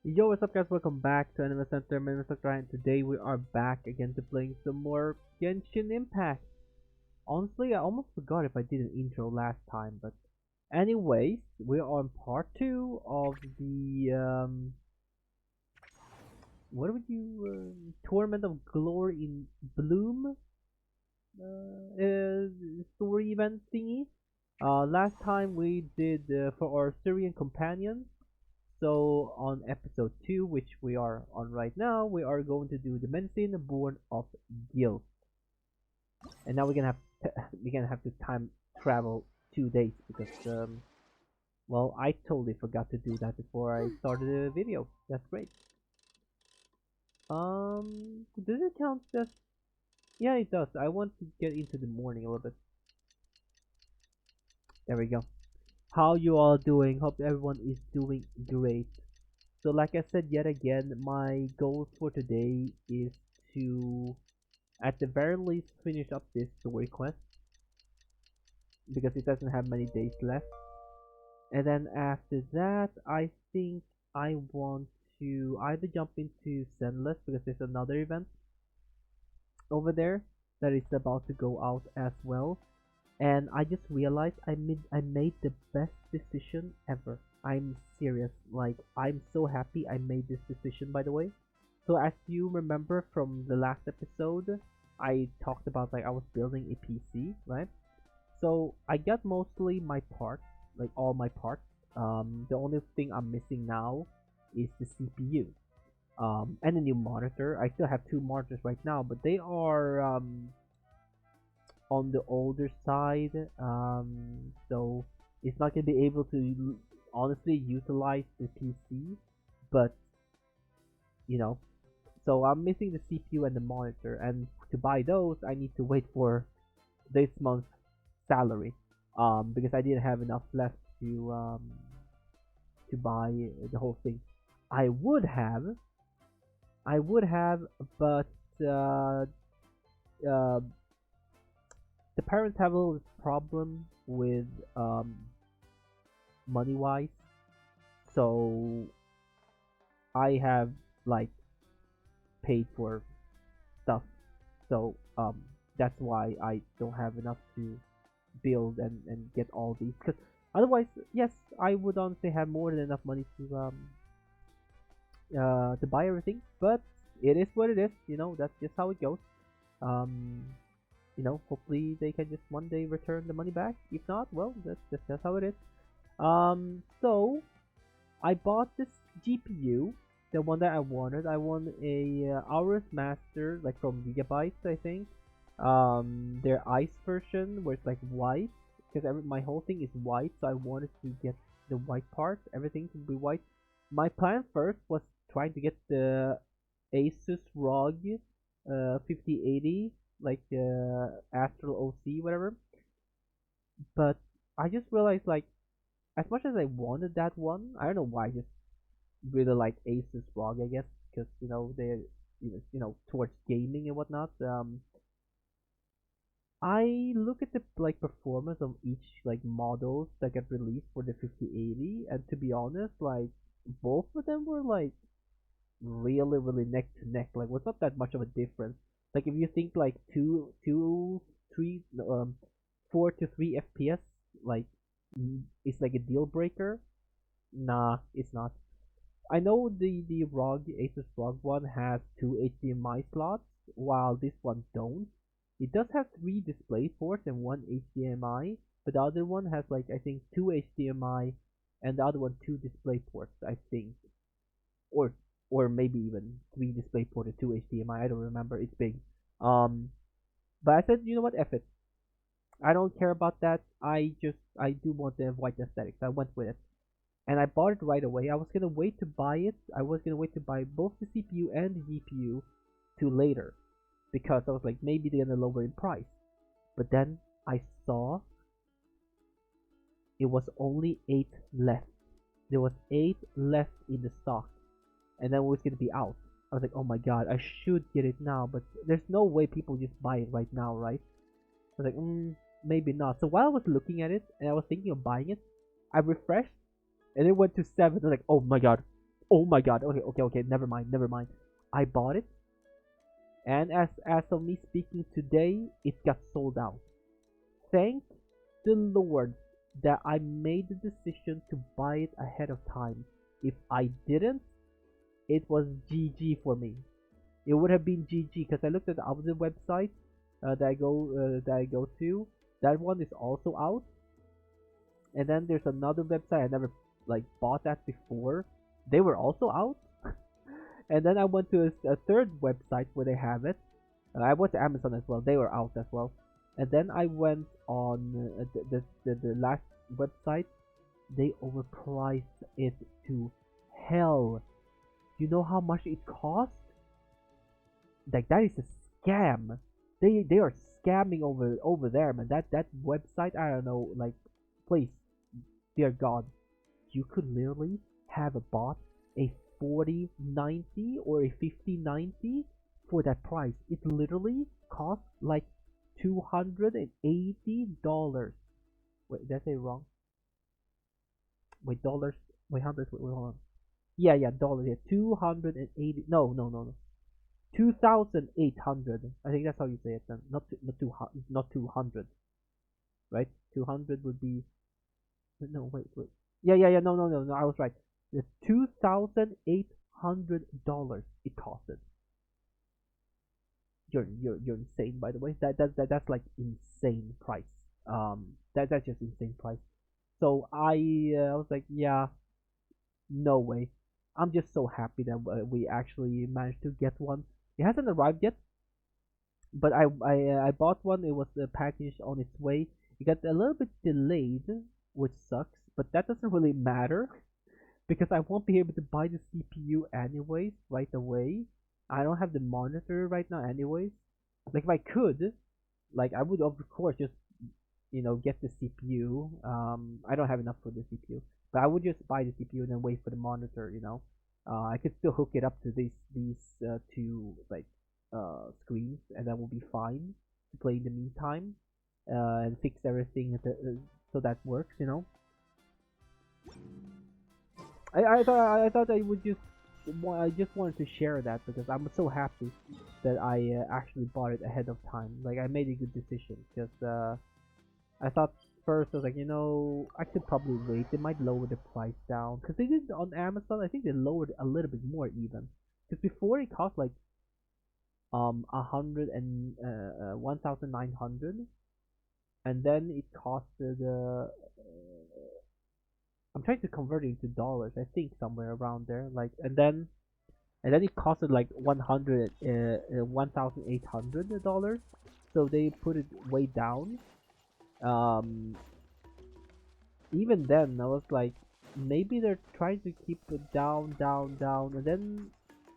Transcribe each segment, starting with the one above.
Yo, what's up guys? Welcome back to AnimeHealthcenter. My name is Dr. and today we are back again to playing some more Genshin Impact. Honestly, I almost forgot if I did an intro last time, but anyways, we are on part 2 of the, what would you, Tournament of Glory in Bloom story event thingy. Last time we did for our Syrian companion. So on episode 2, which we are on right now, we are going to do the medicine born of guilt. And now we're gonna have to time travel 2 days because well, I totally forgot to do that before I started the video. That's great. Does it count as? Yeah, it does. I want to get into the morning a little bit. There we go. How you all doing? Hope everyone is doing great. So like I said yet again, my goal for today is to at the very least finish up this story quest because it doesn't have many days left. And then after that, I think I want to either jump into Zenless because there's another event over there that is about to go out as well. And I just realized I made the best decision ever. I'm serious. Like, I'm so happy I made this decision, by the way. So as you remember from the last episode, I talked about like I was building a PC, right? So I got mostly my parts, like all my parts. The only thing I'm missing now is the CPU. And a new monitor. I still have two monitors right now, but they are on the older side, so it's not gonna be able to honestly utilize the PC. But you know, so I'm missing the CPU and the monitor, and to buy those, I need to wait for this month's salary, because I didn't have enough left to buy the whole thing. I would have, I would have, but uh, uh, the parents have a little problem with money wise, so I have like paid for stuff, so that's why I don't have enough to build and get all these. Because otherwise, yes, I would honestly have more than enough money to buy everything, but it is what it is. You know, that's just how it goes. Um, hopefully they can just one day return the money back. If not, well, that's how it is. So I bought this GPU, the one that I wanted. I want a Aorus Master, like from Gigabytes, I think. Their ice version, where it's like white, because my whole thing is white, so I wanted to get the white part. Everything to be white. My plan first was trying to get the Asus ROG 5080, like the Astral OC, whatever. But I just realized, like, as much as I wanted that one, I don't know why. I just really like Asus ROG, I guess, because they're towards gaming and whatnot. I look at the like performance of each like models that get released for the 5080, and to be honest, like both of them were like really neck to neck. Like, was not that much of a difference. Like, if you think like three, no, 4 to 3 FPS, like it's like a deal breaker. Nah, it's not. I know the ROG Asus ROG one has two HDMI slots, while this one don't. It does have three display ports and one HDMI, but the other one has like I think two HDMI and the other one two display ports, I think, or maybe even three display port and two HDMI. I don't remember. It's big. Um, but I said, you know what, F it. I don't care about that. I do want the white aesthetics. I went with it, and I bought it right away. I was gonna wait to buy it. I was gonna wait to buy both the CPU and the GPU to later, because I was like maybe they're gonna lower in price. But then I saw it was only 8 left. There was 8 left in the stock, and then it was gonna be out. I was like, oh my god, I should get it now, but there's no way people just buy it right now, right? I was like, maybe not. So while I was looking at it and I was thinking of buying it, I refreshed and it went to 7. I was like, oh my god, Oh my god. Okay. Never mind. I bought it, and as of me speaking today, it got sold out. Thank the Lord that I made the decision to buy it ahead of time. If I didn't, it was GG for me. It would have been GG because I looked at the other website that I go to. That one is also out, and then there's another website I never like bought that before. They were also out, and then I went to a third website where they have it. I went to Amazon as well. They were out as well. And then I went on the last website. They overpriced it to hell. You know how much it cost? Like that is a scam. They are scamming over there, man. That website, I don't know. Like, please, dear God, you could literally have bought a 4090 or a 5090 for that price. It literally costs like $280. Wait, did I say wrong? Wait, dollars. Wait, hundreds. Wait, hold on. Yeah, dollars. Yeah, 280. No. 2,800. I think that's how you say it then. Not 200. Right? 200 would be. No, wait. Yeah. No. I was right. The $2,800 it costed. You're insane, by the way. That's like insane price. That's just insane price. So I was like, yeah, no way. I'm just so happy that we actually managed to get one. It hasn't arrived yet, but I bought one. It was packaged on its way. It got a little bit delayed, which sucks, but that doesn't really matter because I won't be able to buy the CPU anyways right away. I don't have the monitor right now anyways. Like if I could, like I would of course just get the CPU. I don't have enough for the CPU, but I would just buy the CPU and then wait for the monitor. I could still hook it up to these two like screens, and that will be fine to play in the meantime, and fix everything so that works. I thought I just wanted to share that because I'm so happy that I actually bought it ahead of time. Like I made a good decision because I thought first I was like, I could probably wait. They might lower the price down because they did on Amazon. I think they lowered a little bit more even because before it cost like 1,900, and then it costed I'm trying to convert it into dollars. I think somewhere around there. Like and then it costed like 1,800 dollars. So they put it way down. Um, Even then, I was like, maybe they're trying to keep it down, and then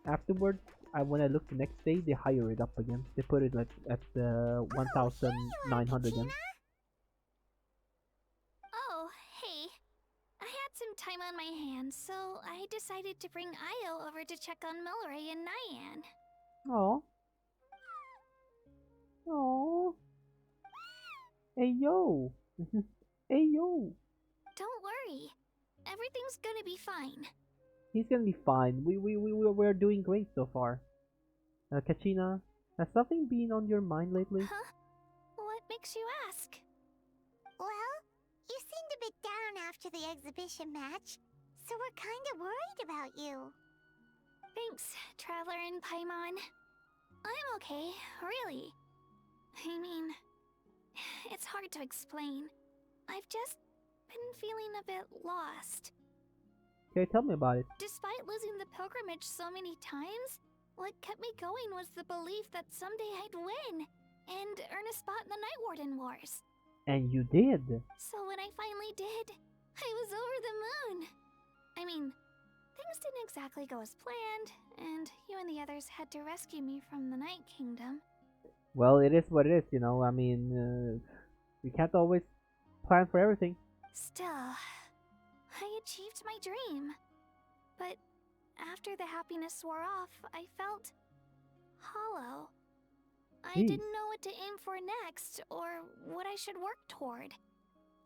afterwards, when I looked the next day, they higher it up again. They put it like at 1,900 again. Oh, hey. I had some time on my hands, so I decided to bring Io over to check on Melray and Nyan. Oh. Oh. Hey yo. Hey yo. Don't worry. Everything's gonna be fine. He's gonna be fine. We're doing great so far. Kachina, has something been on your mind lately? Huh? What makes you ask? Well, you seemed a bit down after the exhibition match, so we're kinda worried about you. Thanks, Traveler and Paimon. I'm okay, really. I mean, it's hard to explain. I've just been feeling a bit lost. Okay, tell me about it. Despite losing the pilgrimage so many times, what kept me going was the belief that someday I'd win and earn a spot in the Night Warden Wars. And you did. So when I finally did, I was over the moon. I mean, things didn't exactly go as planned, and you and the others had to rescue me from the Night Kingdom. Well, it is what it is, I mean, you can't always plan for everything. Still, I achieved my dream. But after the happiness wore off, I felt hollow. I didn't know what to aim for next, or what I should work toward.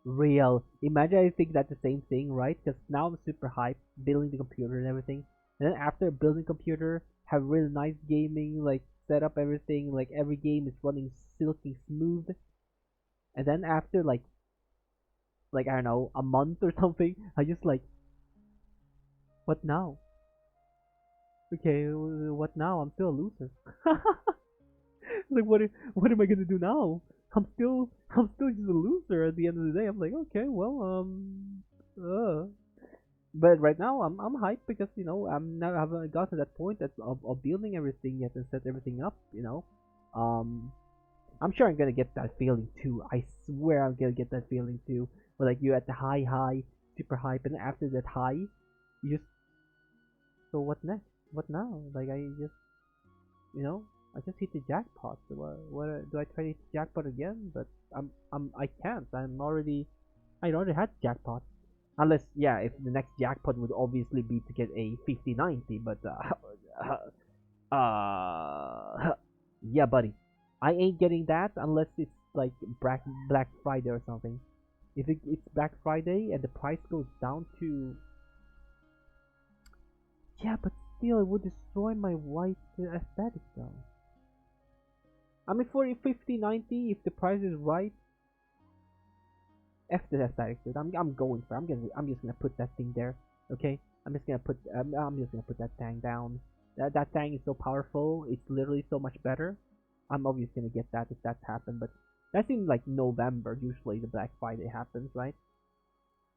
Real. Imagine I think that's the same thing, right? Because now I'm super hyped, building the computer and everything. and then after building computer, have really nice gaming, like set up everything, like every game is running silky smooth, and then after like I don't know, a month or something, I just like, what now? Okay, what now? I'm still a loser. Like what am I gonna do now? I'm still just a loser at the end of the day. I'm like, okay, well, but right now I'm hyped because I haven't got to that point of building everything yet and set everything up. Um, I'm sure I'm gonna get that feeling too. I swear I'm gonna get that feeling too. Where like you're at the high, super hype, and after that high, you just so what next? What now? Like I just hit the jackpot. So what do I try to hit the jackpot again? But I can't. I already had jackpot. Unless yeah, if the next jackpot would obviously be to get a 50/90, but yeah, buddy, I ain't getting that unless it's like Black Friday or something. If it's Black Friday and the price goes down to yeah, but still it would destroy my white aesthetic though. I mean for a 50/90, if the price is right, F the aesthetic, dude. I'm going for. I'm just gonna put that thing there. Okay. I'm just gonna put that thing down. That thing is so powerful. It's literally so much better. I'm obviously gonna get that if that's happened, but that's in like November. Usually the Black Friday happens, right?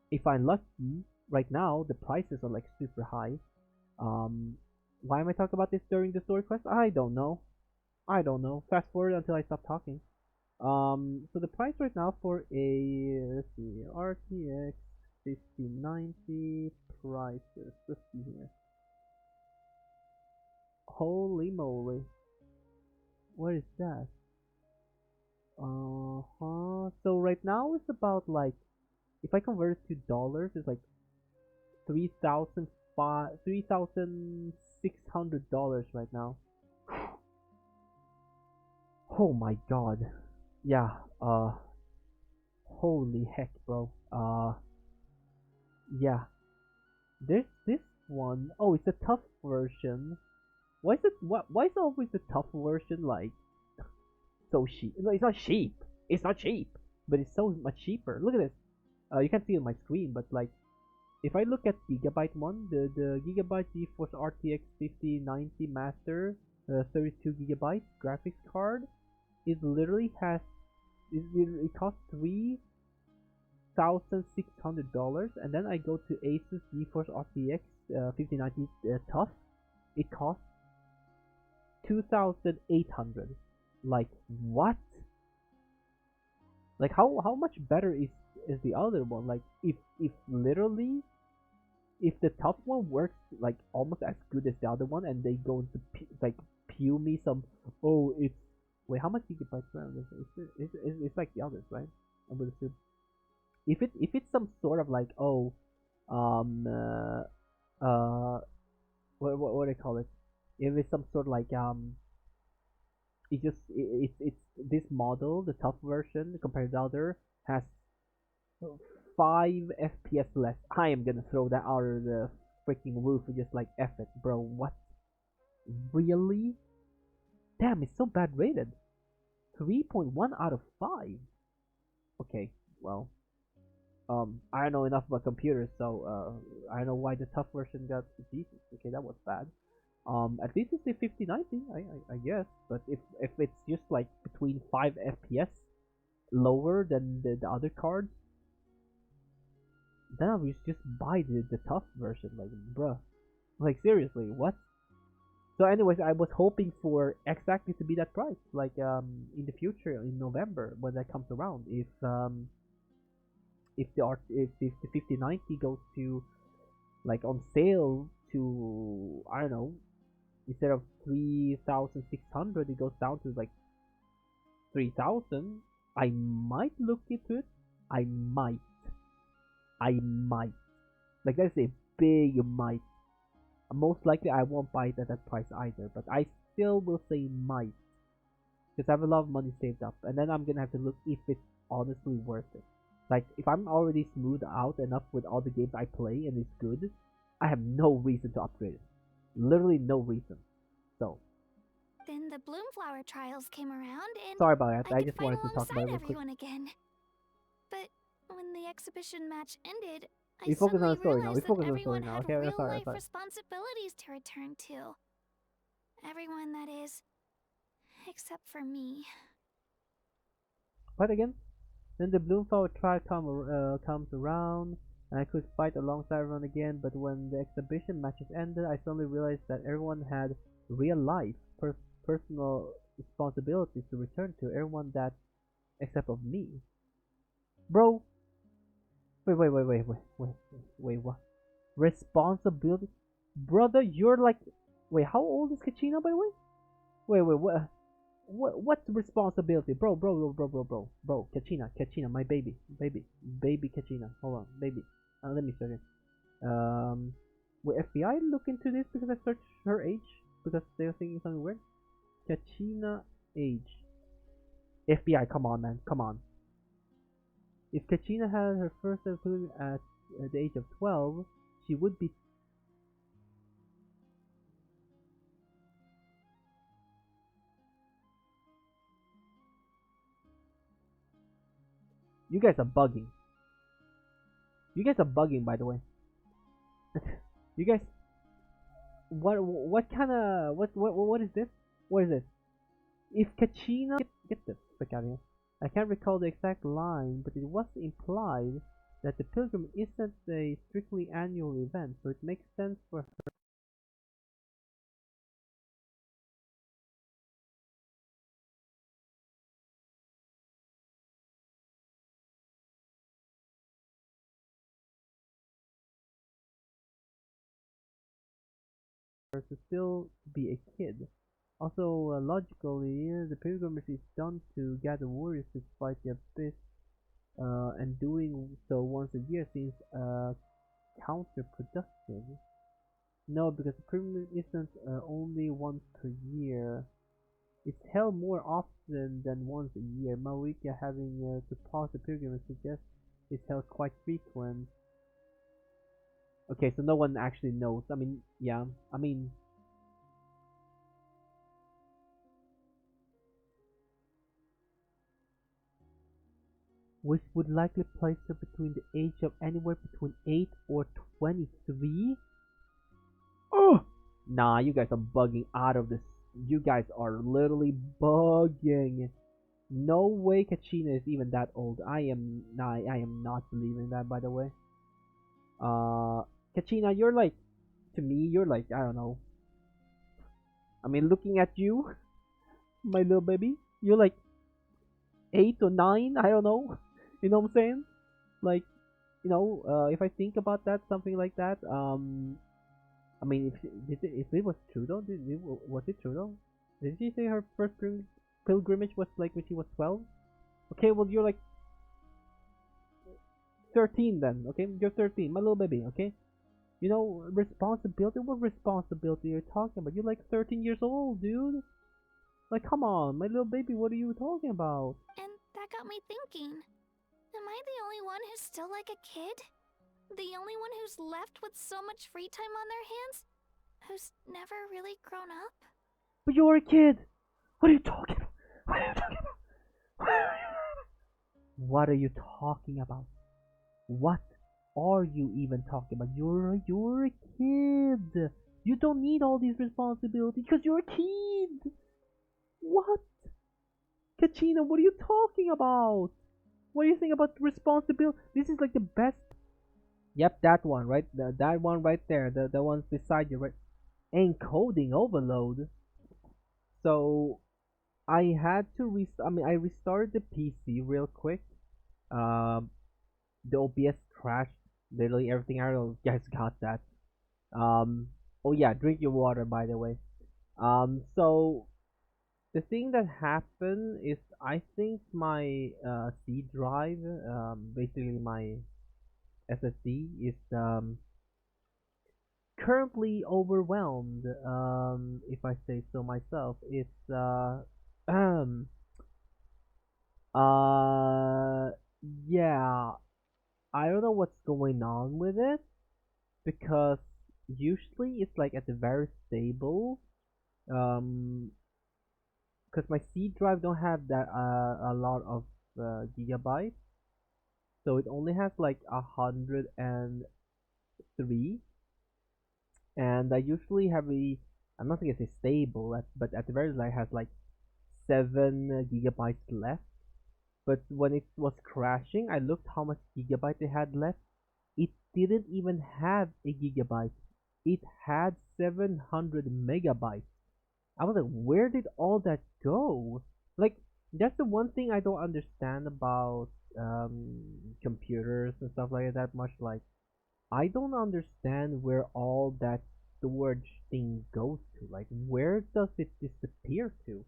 If I'm lucky, right now the prices are like super high. Um, why am I talking about this during the story quest? I don't know. I don't know. Fast forward until I stop talking. So the price right now for a let's see, RTX 5090 prices. Let's see here. Holy moly, what is that? So right now it's about like if I convert it to dollars, it's like 3,600 dollars right now. Oh my god. Yeah. Holy heck, bro. Yeah. There's this one. Oh, it's a tough version. Why is always the tough version like so cheap? No, it's not cheap. It's not cheap, but it's so much cheaper. Look at this. You can't see it on my screen, but like if I look at Gigabyte one, the Gigabyte GeForce RTX 5090 Master, 32 gigabyte graphics card, it literally has it costs $3,600, and then I go to Asus GeForce RTX 5090 Tough, it costs 2,800. Like what? Like how much better is the other one? Like if literally if the top one works like almost as good as the other one, and they go into like pew me some it's wait how much gigabytes RAM is it? It's like the others, right? I would assume if it's some sort of like um uh, uh what do I call it? If it's some sort of like it's this model, the top version compared to the other has 5 FPS less. I am gonna throw that out of the freaking roof and just like F it, bro. What? Really? Damn, it's so bad rated. 3.1 out of 5. Okay, well, I don't know enough about computers, so I don't know why the tough version got Jesus. Okay, that was bad. At least it's a 5090, I guess. But if it's just like between 5 FPS lower than the other cards, then I would just buy the tough version. Like, bruh, like seriously, what? So, anyways, I was hoping for exactly to be that price, like in the future in November when that comes around. If the 5090 goes to like on sale to I don't know, instead of 3,600 it goes down to like 3,000, I might look into it. I might. I might. Like that's a big might. Most likely I won't buy it at that price either, but I still will say might. Because I have a lot of money saved up, and then I'm gonna have to look if it's honestly worth it. Like, if I'm already smoothed out enough with all the games I play and it's good, I have no reason to upgrade it. Literally no reason. So Then the Bloomflower trials came around, and sorry about that. I I could just fight wanted to talk about alongside it real quick. everyone again. But when the exhibition match ended, I We focus on suddenly the story now. We realized that focus on the story everyone now. had Okay, real sorry, life sorry. responsibilities to return to. Everyone, that is. Except for me. What again? Then the Bloomflower trial comes around, and I could fight alongside everyone again. But when the exhibition matches ended, I suddenly realized that everyone had real life, personal responsibilities to return to. Everyone that except of me, bro. Wait. What? Responsibility, brother? You're like, wait. How old is Kachina, by the way? Wait. What? What's responsibility, bro? Kachina, my baby Kachina. Hold on, baby. Let me search it. Will FBI look into this because I searched her age because they were thinking something weird? Kachina age. FBI, come on, man, come on. If Kachina had her first episode at the age of 12, she would be. You guys are bugging. You guys are bugging, by the way. You guys, what kind of what is this? What is this? If Kachina get the frick out of here. I can't recall the exact line, but it was implied that the pilgrim isn't a strictly annual event, so it makes sense for her to still be a kid. Also, logically, the pilgrimage is done to gather warriors to fight the abyss, and doing so once a year seems counterproductive. No, because the pilgrimage isn't only once per year. It's held more often than once a year. Maurika having to pause the pilgrimage suggests it's held quite frequent. Okay, so no one actually knows. I mean, yeah. I mean, which would likely place her between the age of anywhere between 8 or 23? Oh! Nah, you guys are bugging out of this. You guys are literally bugging. No way Kachina is even that old. I am not believing that, by the way. Kachina, you're like, to me, you're like, I don't know. I mean, looking at you, my little baby, you're like 8 or 9. I don't know. You know what I'm saying? Like, if I think about that, something like that. I mean, if it was true though, was it true though? Did she say her first pilgrimage was like when she was 12? Okay, well you're like 13 then. Okay, you're 13, my little baby. Okay, responsibility. What responsibility are you talking about? You're like 13 years old, dude. Like, come on, my little baby. What are you talking about? And that got me thinking. Am I the only one who's still like a kid? The only one who's left with so much free time on their hands? Who's never really grown up? But you're a kid. What are you talking about? What are you talking about? What are you even talking about? You're a kid. You don't need all these responsibilities because you're a kid. What? Kachina, what are you talking about? What do you think about responsibility? This is like the best. Yep, that one, right? That one right there. The ones beside you, right? Encoding overload. So I had to I mean, I restarted the PC real quick. Um, the OBS crashed. Literally everything. I don't know if you guys got that. Um, oh yeah, drink your water, by the way. So the thing that happened is I think my C drive, basically my SSD, is currently overwhelmed. If I say so myself, it's um uh yeah. I don't know what's going on with it because usually it's like at the very stable. Um, because my C drive don't have that a lot of gigabytes, so it only has like 103, and I usually have a, I'm not gonna say stable, but at the very least I has like 7 gigabytes left. But when it was crashing, I looked how much gigabyte it had left. It didn't even have a gigabyte. It had 700 megabytes. I was like, where did all that go? Like, that's the one thing I don't understand about computers and stuff like that much. Like, I don't understand where all that storage thing goes to. Like, where does it disappear to?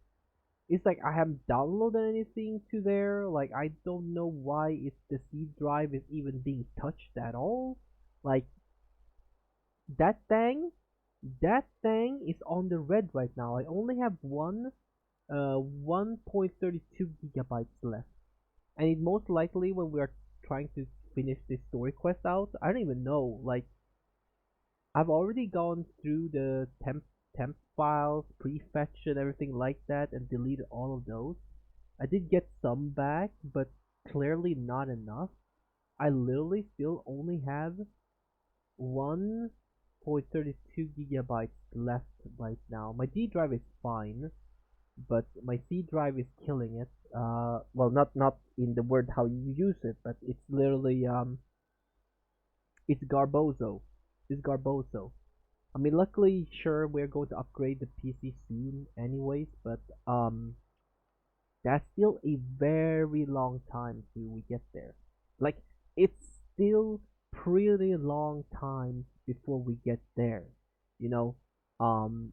It's like I haven't downloaded anything to there. Like, I don't know why the C drive is even being touched at all. Like, that thing, that thing is on the red right now. I only have 1.32 gigabytes left, and it most likely when we are trying to finish this story quest out, I don't even know. Like, I've already gone through the temp files, prefetch and everything like that, and deleted all of those. I did get some back, but clearly not enough. I literally still only have 1.32 gigabytes left right now. My D drive is fine, but my C drive is killing it. Well, not in the word how you use it, but it's literally it's Garbozo. It's Garbozo. I mean, luckily, sure, we're going to upgrade the PC soon, anyways, but that's still a very long time till we get there. Like, it's still pretty long time before we get there, you know. Um,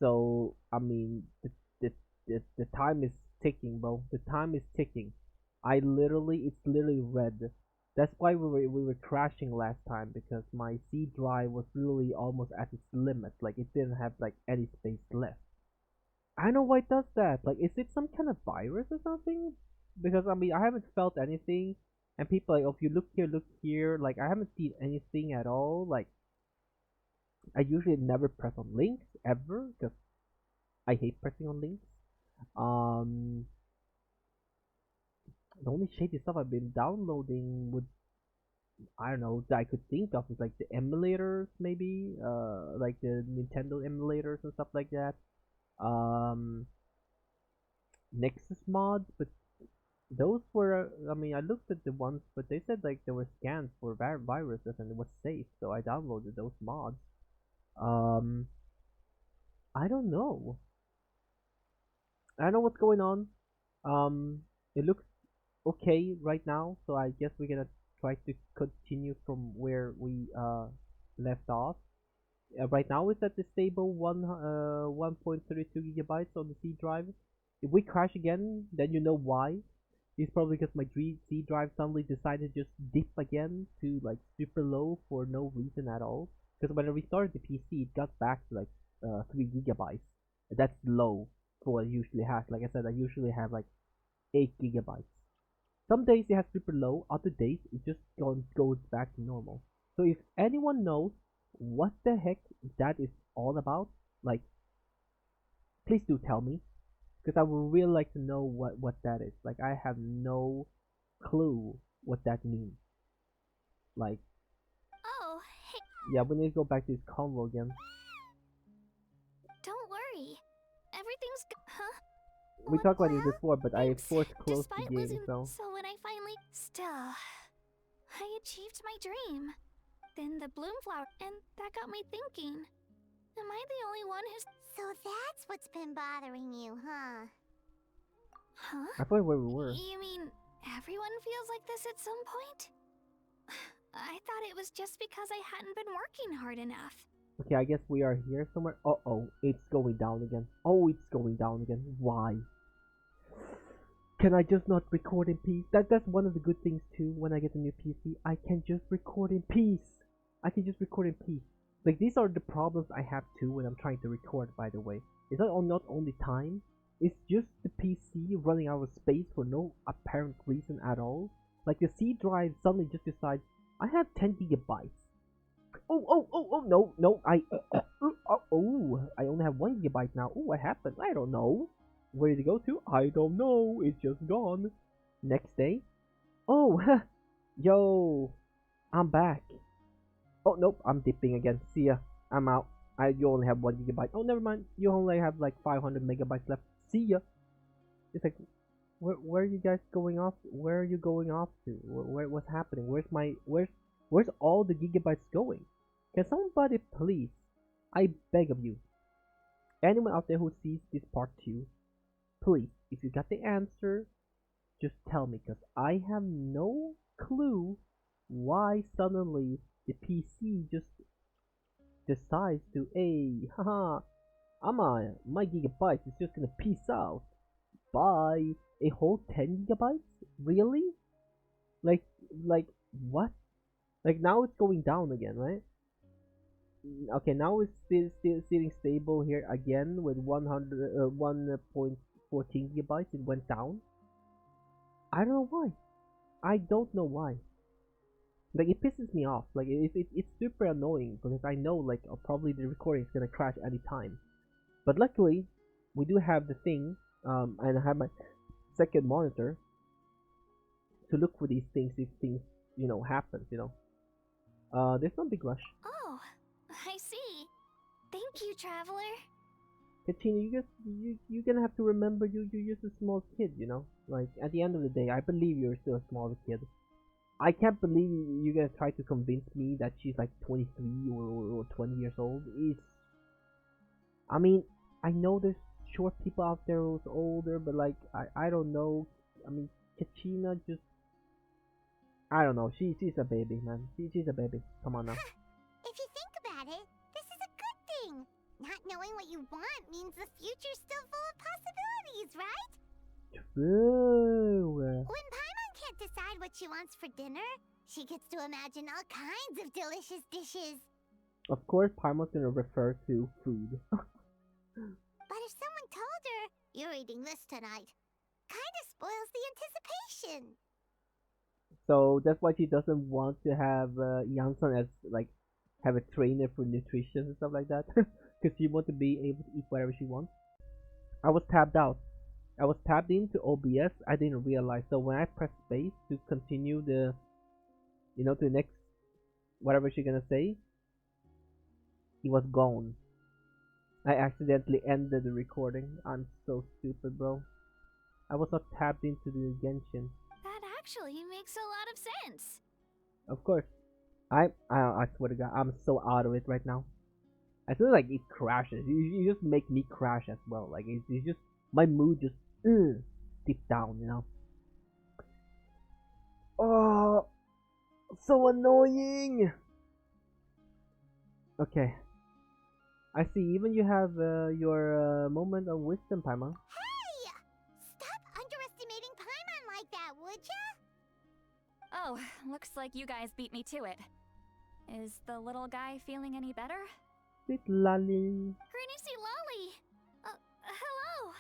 so I mean, the time is ticking, bro. The time is ticking. It's literally red. That's why we were crashing last time because my C drive was literally almost at its limit. Like it didn't have like any space left. I don't know why it does that. Like, is it some kind of virus or something? Because I mean, I haven't felt anything, and people like, oh, if you look here. Like, I haven't seen anything at all. Like, I usually never press on links ever because I hate pressing on links. Um, the only shady stuff I've been downloading would, I don't know, that I could think of is like the emulators, maybe, like the Nintendo emulators and stuff like that. Um, Nexus mods, but those were, I mean, I looked at the ones, but they said like there were scans for viruses and it was safe, so I downloaded those mods. Um, I don't know. I don't know what's going on. It looks okay right now, so I guess we're gonna try to continue from where we left off. Right now it's at the stable 1.32 gigabytes on the C drive. If we crash again, then you know why. It's probably because my C drive suddenly decided to just dip again to like super low for no reason at all. Because when I restarted the PC, it got back to like 3 gigabytes. That's low for what it usually has. Like I said, I usually have like 8 gigabytes. Some days it has super low, other days it just goes back to normal. So if anyone knows what the heck that is all about, like, please do tell me, because I would really like to know what that is. Like, I have no clue what that means. Like, Oh, hey, yeah, we need to go back to this convo again. don't worry. Everything's huh? We talked about this Well, before, but I Thanks. forced closed the Despite game, losing, so so when I finally still, I achieved my dream. Then the bloom flower, and that got me thinking. Am I the only one who's? so that's what's been bothering you, huh? Huh? I forgot where we were. You mean everyone feels like this at some point? I thought it was just because I hadn't been working hard enough. Okay, I guess we are here somewhere. Uh-oh, it's going down again. Oh, it's going down again. Why? Can I just not record in peace? That's one of the good things too. When I get a new PC, I can just record in peace. I can just record in peace. Like, these are the problems I have too when I'm trying to record. By the way, it's not only time. It's just the PC running out of space for no apparent reason at all. Like the C drive suddenly just decides I have 10 gigabytes. Oh, no, no, I only have 1 GB now. Oh, what happened? I don't know. Where did it go to? I don't know. It's just gone. Next day. Oh, yo, I'm back. Oh, nope, I'm dipping again. See ya. I'm out. You only have 1 GB. Oh, never mind. You only have like 500 megabytes left. See ya. It's like, where are you guys going off? Where are you going off to? What's happening? Where's all the gigabytes going? Can somebody please, I beg of you, anyone out there who sees this part 2, please, if you got the answer, just tell me, because I have no clue why suddenly the PC just decides to, hey, haha, my gigabytes is just gonna peace out. Buy a whole 10 gigabytes? Really? Like, like, what? Like, now it's going down again, right? Okay, now it's still sitting stable here again with 1.14 gigabytes. It went down. I don't know why. I don't know why. Like, it pisses me off. Like, it's super annoying because I know, like, probably the recording is gonna crash any time. But luckily, we do have the thing, and I have my second monitor to look for these things if things, happens, there's no big rush. Oh, I see. Thank you, Traveler. Katina, you're gonna have to remember you're just a small kid, Like, at the end of the day, I believe you're still a small kid. I can't believe you're gonna try to convince me that she's like 23 or 20 years old. I mean, I know there's short people out there who's older, but like, I don't know. I mean, Katina just, I don't know. She's a baby, man. She's a baby. Come on now. If you think about it, this is a good thing. Not knowing what you want means the future's still full of possibilities, right? True. When Paimon can't decide what she wants for dinner, she gets to imagine all kinds of delicious dishes. Of course, Paimon's gonna refer to food. But if someone told her, you're eating this tonight, kinda spoils the anticipation. So that's why she doesn't want to have Yansan as like have a trainer for nutrition and stuff like that, because she wants to be able to eat whatever she wants. I was tabbed out. I was tabbed into OBS. I didn't realize. So when I pressed space to continue to the next whatever she's gonna say, he was gone. I accidentally ended the recording. I'm so stupid, bro. I was not tabbed into the Genshin. That actually makes a lot of sense. Of course. I swear to God, I'm so out of it right now. As soon as like it crashes, you just make me crash as well. Like it's just my mood just deep down. Oh, so annoying. Okay. I see. Even you have your moment of wisdom, Paimon. Hey! Stop underestimating Paimon like that, would ya? Oh, looks like you guys beat me to it. Is the little guy feeling any better? Sweet lolly. Greasy Lolly! Hello!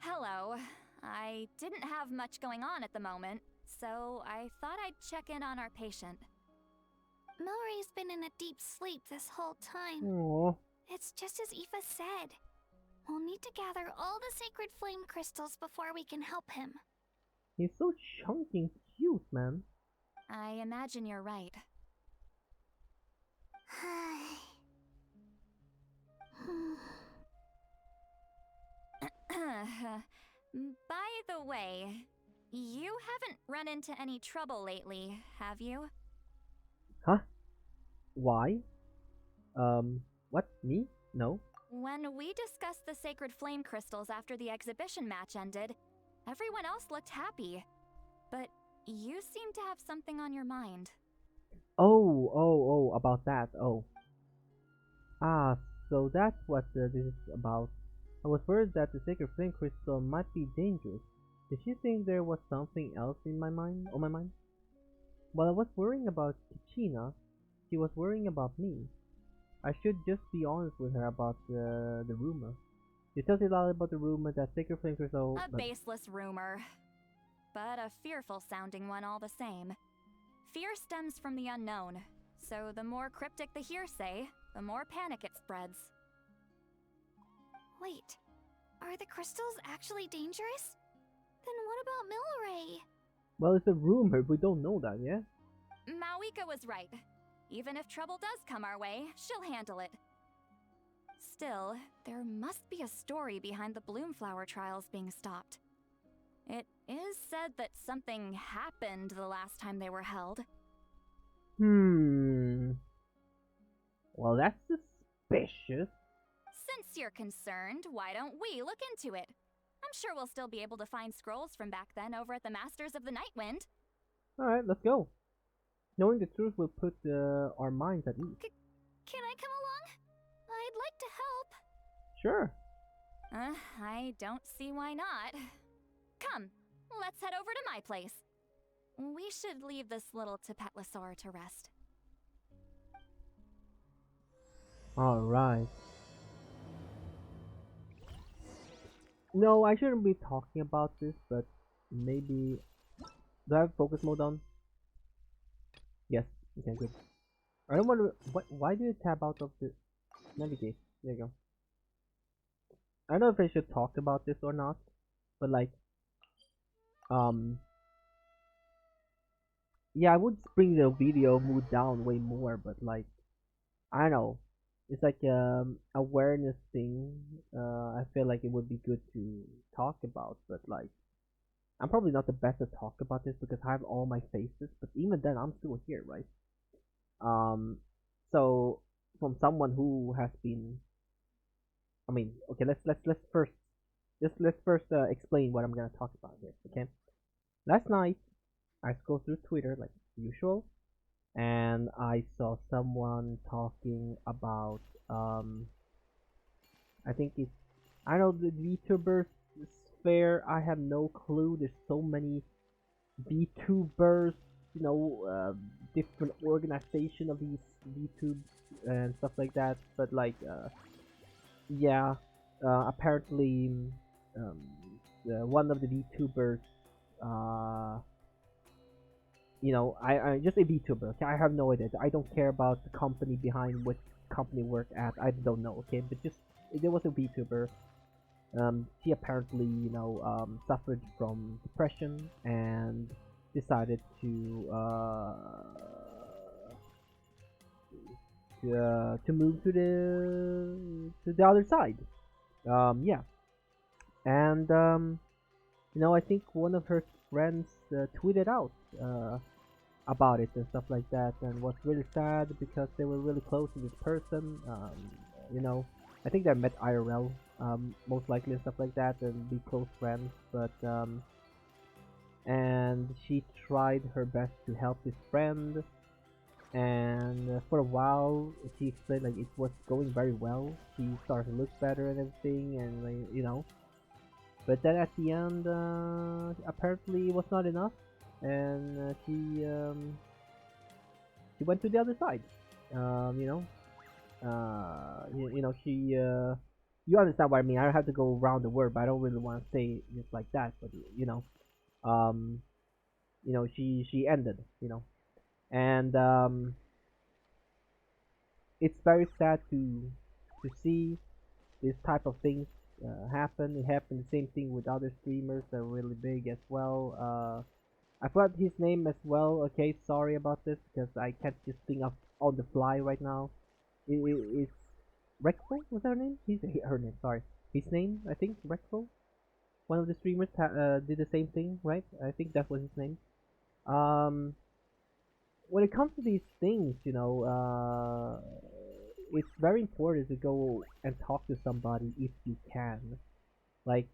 Hello. I didn't have much going on at the moment, so I thought I'd check in on our patient. Mallory's been in a deep sleep this whole time. Aww. It's just as Aoife said. We'll need to gather all the sacred flame crystals before we can help him. He's so chunky and cute, man. I imagine you're right. By the way, you haven't run into any trouble lately, have you? Huh? Why? What? Me? No. When we discussed the sacred flame crystals after the exhibition match ended, everyone else looked happy. But you seem to have something on your mind. Oh, about that. Oh. Ah, so that's what this is about. I was worried that the sacred flame crystal might be dangerous. Did she think there was something else on my mind? While I was worrying about Kichina, she was worrying about me. I should just be honest with her about the rumor. She tells a lot about the rumor that sacred flame crystal. A baseless rumor, but a fearful sounding one all the same. Fear stems from the unknown, So the more cryptic the hearsay, the more panic it spreads. Wait, are the crystals actually dangerous? Then what about Milray? Well, it's a rumor. We don't know that, yeah? Mawika was right. Even if trouble does come our way, she'll handle it. Still, there must be a story behind the Bloomflower trials being stopped. It is said that something happened the last time they were held. Well, that's suspicious. Since you're concerned, why don't we look into it? I'm sure we'll still be able to find scrolls from back then over at the Masters of the Nightwind. Alright, let's go. Knowing the truth will put our minds at ease. Can I come along? I'd like to help. Sure. I don't see why not. Come, let's head over to my place. We should leave this little Tapetlosaur to rest. Alright. No, I shouldn't be talking about this, but maybe... Do I have focus mode on? Yes. Okay, good. I don't want to... Why do you tab out of the... Navigate. There you go. I don't know if I should talk about this or not, but like... Yeah, I would bring the video mood down way more, but like... I don't know. It's like awareness thing. I feel like it would be good to talk about, but like I'm probably not the best to talk about this because I have all my faces. But even then, I'm still here, right? So from someone who has been, I mean, okay, let's first explain what I'm gonna talk about here. Okay, last night I scrolled through Twitter like usual, and I saw someone talking about I think it's I don't know the VTubers sphere. I have no clue. There's so many VTubers, different organization of these VTubes and stuff like that. But like, yeah, apparently, one of the VTubers, I just a VTuber. Okay, I have no idea. I don't care about the company behind which company work at. I don't know. Okay, but just there was a VTuber. She apparently, suffered from depression and decided to move to the other side. Yeah, and I think one of her friends tweeted out about it and stuff like that, and was really sad because they were really close to this person. I think they met IRL, most likely and stuff like that, and be close friends. But and she tried her best to help this friend, and for a while she explained like it was going very well. She started to look better and everything, and like, but then at the end, apparently it was not enough, and she went to the other side. She you understand what I mean. I don't have to go around the word, but I don't really want to say just like that. But she ended, and it's very sad to see this type of things happen. It happened the same thing with other streamers that are really big as well. I forgot his name as well. Okay, sorry about this because I can't just think of on the fly right now. It's Rexful, was that her name? Her name, sorry. His name, I think, Rexful. One of the streamers did the same thing, right? I think that was his name. When it comes to these things, it's very important to go and talk to somebody if you can. Like,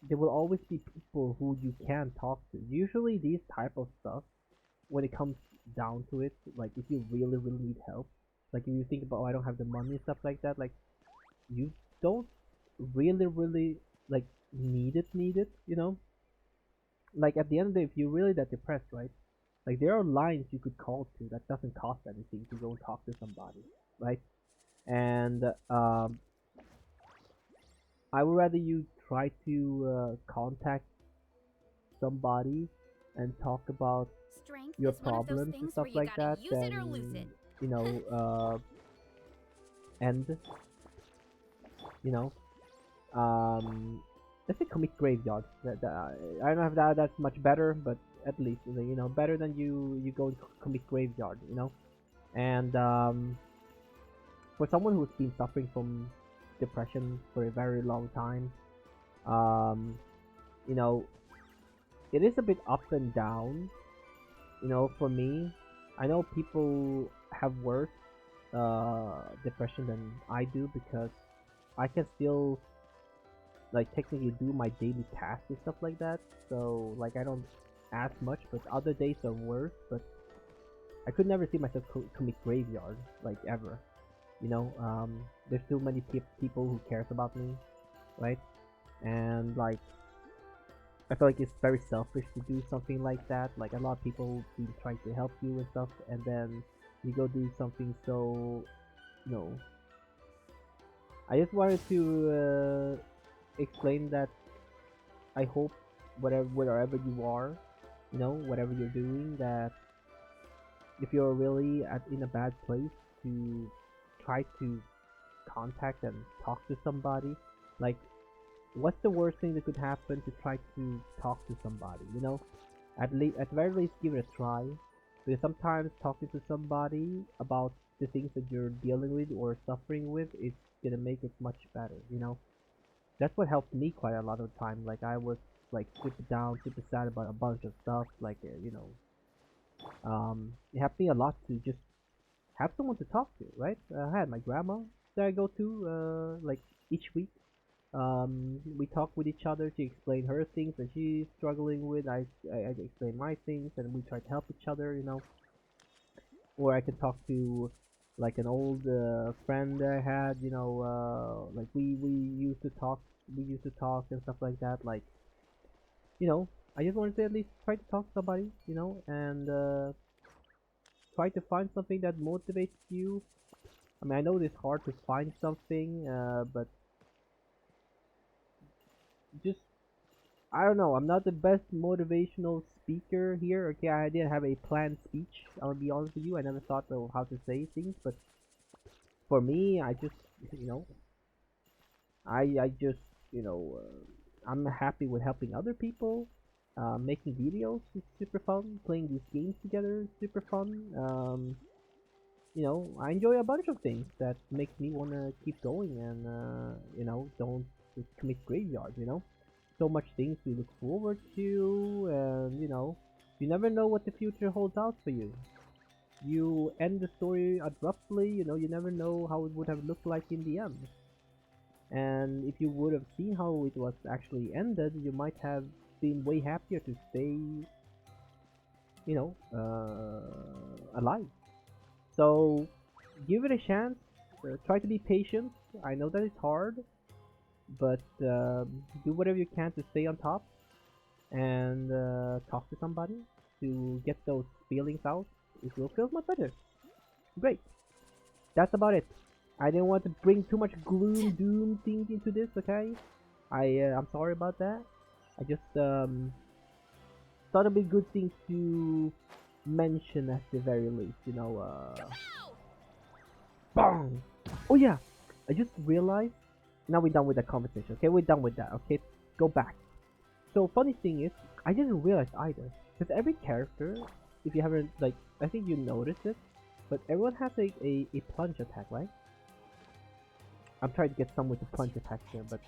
there will always be people who you can talk to. Usually these type of stuff, when it comes down to it, like if you really, really need help, like if you think about, oh, I don't have the money and stuff like that, like you don't really, really like need it, Like at the end of the day, if you're really that depressed, right? Like there are lines you could call to that doesn't cost anything to go and talk to somebody, right? And I would rather you try to contact somebody and talk about Strength your is one of those problems and things stuff where you like gotta that use it or lose it. you know, end, you know, let's say commit graveyard. I don't know if that's much better, but at least, you know, better than you go to commit graveyard, you know. And for someone who's been suffering from depression for a very long time, um, you know, it is a bit up and down. You know, for me, I know people have worse depression than I do because I can still like technically do my daily tasks and stuff like that. So like I don't as much, but other days are worse. But I could never see myself commit graveyard like ever. You know, there's too many people who cares about me, right? And like I feel like it's very selfish to do something like that. Like a lot of people be trying to help you and stuff, and then you go do something so, you know. I just wanted to explain that I hope wherever you are, you know, whatever you're doing, that if you're really in a bad place, to try to contact and talk to somebody. Like, what's the worst thing that could happen to try to talk to somebody? You know, at very least, give it a try. Because sometimes talking to somebody about the things that you're dealing with or suffering with is gonna make it much better. You know, that's what helped me quite a lot of the time. Like I was like super down, super sad about a bunch of stuff. Like you know, it helped me a lot to just have someone to talk to, right? I had my grandma that I go to like each week. We talk with each other. She explain her things that she's struggling with. I explain my things, and we try to help each other, you know. Or I can talk to like an old friend that I had, you know. Like we used to talk, and stuff like that. Like, you know, I just wanted to at least try to talk to somebody, you know, and try to find something that motivates you. I mean, I know it's hard to find something, but just I don't know. I'm not the best motivational speaker here. Okay, I didn't have a planned speech. I'll be honest with you. I never thought of how to say things, but for me, I just you know, I just you know, I'm happy with helping other people. Making videos is super fun. Playing these games together is super fun. You know, I enjoy a bunch of things that makes me wanna keep going and you know, don't just commit graveyard. You know, so much things to look forward to, and you know, you never know what the future holds out for you. You end the story abruptly. You know, you never know how it would have looked like in the end. And if you would have seen how it was actually ended, you might have been way happier to stay, you know, alive. So give it a chance. Try to be patient. I know that it's hard, but do whatever you can to stay on top and talk to somebody to get those feelings out. It will feel much better. Great. That's about it. I didn't want to bring too much gloom, doom things into this. Okay, I'm sorry about that. I just thought it'd be a good thing to mention at the very least. You know, bang. Oh yeah, I just realized. Now we're done with that conversation. Okay, we're done with that. Okay, go back. So funny thing is, I didn't realize either, because every character, if you haven't like, I think you noticed it, but everyone has a plunge attack, right? I'm trying to get someone to plunge attack here, but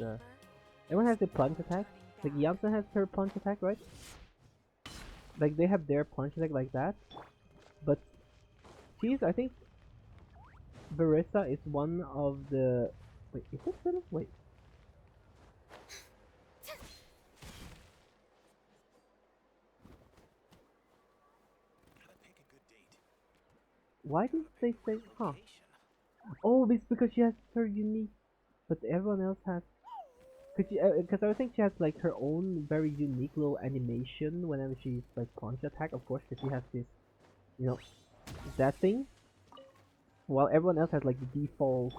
everyone has a plunge attack. Like Janssen has her plunge attack, right? Like they have their plunge attack like that. But she's, I think, Barissa is one of the. Wait, is it Barissa? Wait. Why did they say? Huh? Oh, it's because she has her unique, but everyone else has. Because I think she has like her own very unique little animation whenever she's like plunge attack, of course, because she has this, you know, that thing. While everyone else has like the default,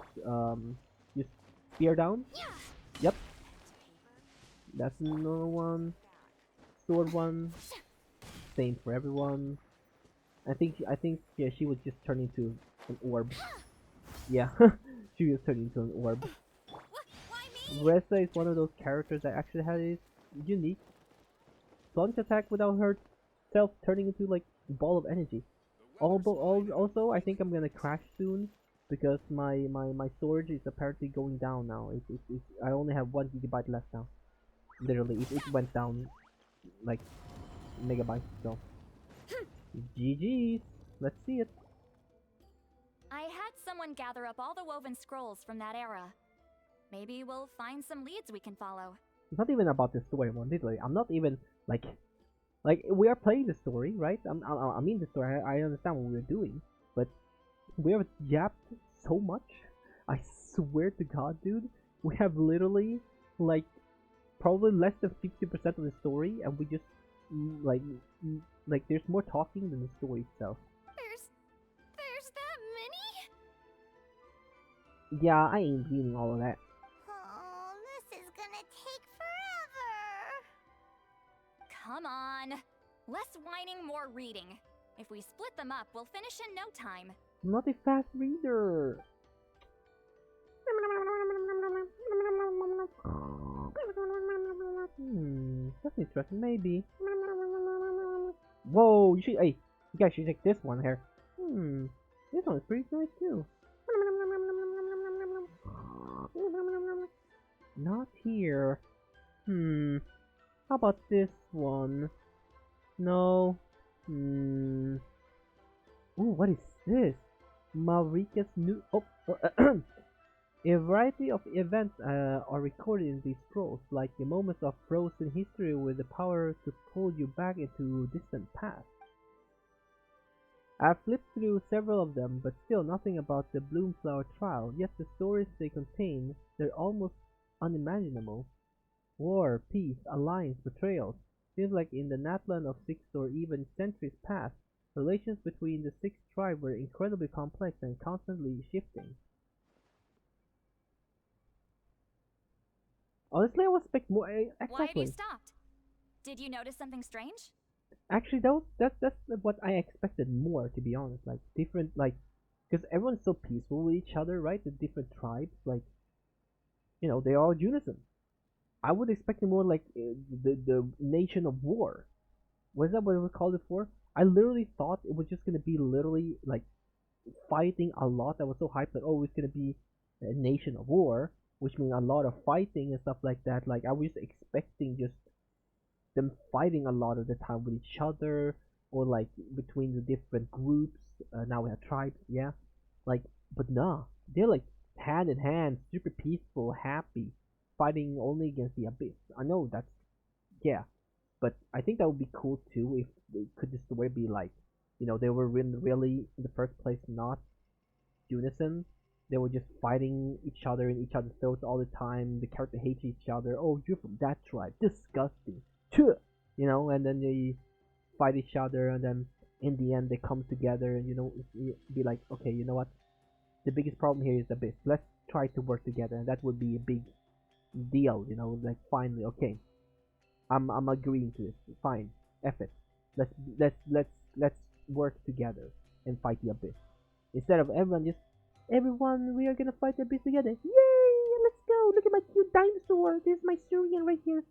just spear down. Yep, that's another one. Sword one, same for everyone. I think yeah, she would just turn into An orb. Yeah, she was turned into an orb. Why me? Reza is one of those characters that actually has a unique plunge attack without herself turning into like a ball of energy. Also, I think I'm gonna crash soon because my storage is apparently going down now. I only have 1 GB left now. Literally, it went down like megabytes. So, GG's. Let's see it. I had someone gather up all the woven scrolls from that era. Maybe we'll find some leads we can follow. It's not even about the story anymore. Literally, I'm not even like we are playing the story, right? I mean the story. I understand what we're doing, but we have yapped so much. I swear to God, dude, we have literally like probably less than 50% of the story, and we just like there's more talking than the story itself. There's that many? Yeah, I ain't reading all of that. Oh, this is gonna take forever. Come on. Less whining, more reading. If we split them up, we'll finish in no time. I'm not a fast reader. That's interesting. Maybe. Whoa, you should. Hey, you guys should take this one here. This one is pretty nice too. Not here. How about this one? No. Ooh, what is this? Marika's new. Oh, a variety of events are recorded in these scrolls, like the moments of frozen history with the power to pull you back into distant past. I've flipped through several of them, but still nothing about the Bloomflower trial, yet the stories they contain, they're almost unimaginable. War, peace, alliance, betrayals. Seems like in the Natlan of 6 or even centuries past, relations between the 6 tribes were incredibly complex and constantly shifting. Honestly, I was expecting more. Why have you Exactly. stopped? Did you notice something strange? Actually, that's what I expected more. To be honest, like different, like because everyone's so peaceful with each other, right? The different tribes, like they are all unison. I would expect more like the nation of war. Was that what it was called before? I literally thought it was just gonna be literally like fighting a lot. I was so hyped that it's gonna be a nation of war, which means a lot of fighting and stuff like that. Like I was expecting just them fighting a lot of the time with each other or like between the different groups. Now we have tribes, yeah. Like, but nah, they're like hand in hand, super peaceful, happy, fighting only against the abyss. I know that's yeah, but I think that would be cool too if could the story be like, they were really in the first place not unison. They were just fighting each other in each other's throats all the time. The character hates each other. Oh, you're from that tribe. Disgusting. Chugh! And then they fight each other, and then in the end they come together and be like, okay, you know what? The biggest problem here is the abyss. Let's try to work together, and that would be a big deal. Like finally, okay, I'm agreeing to this. Fine, F it. Let's work together and fight the abyss instead of everyone, we are gonna fight the abyss together. Yay! Let's go! Look at my cute dinosaur. This is my Syrian right here.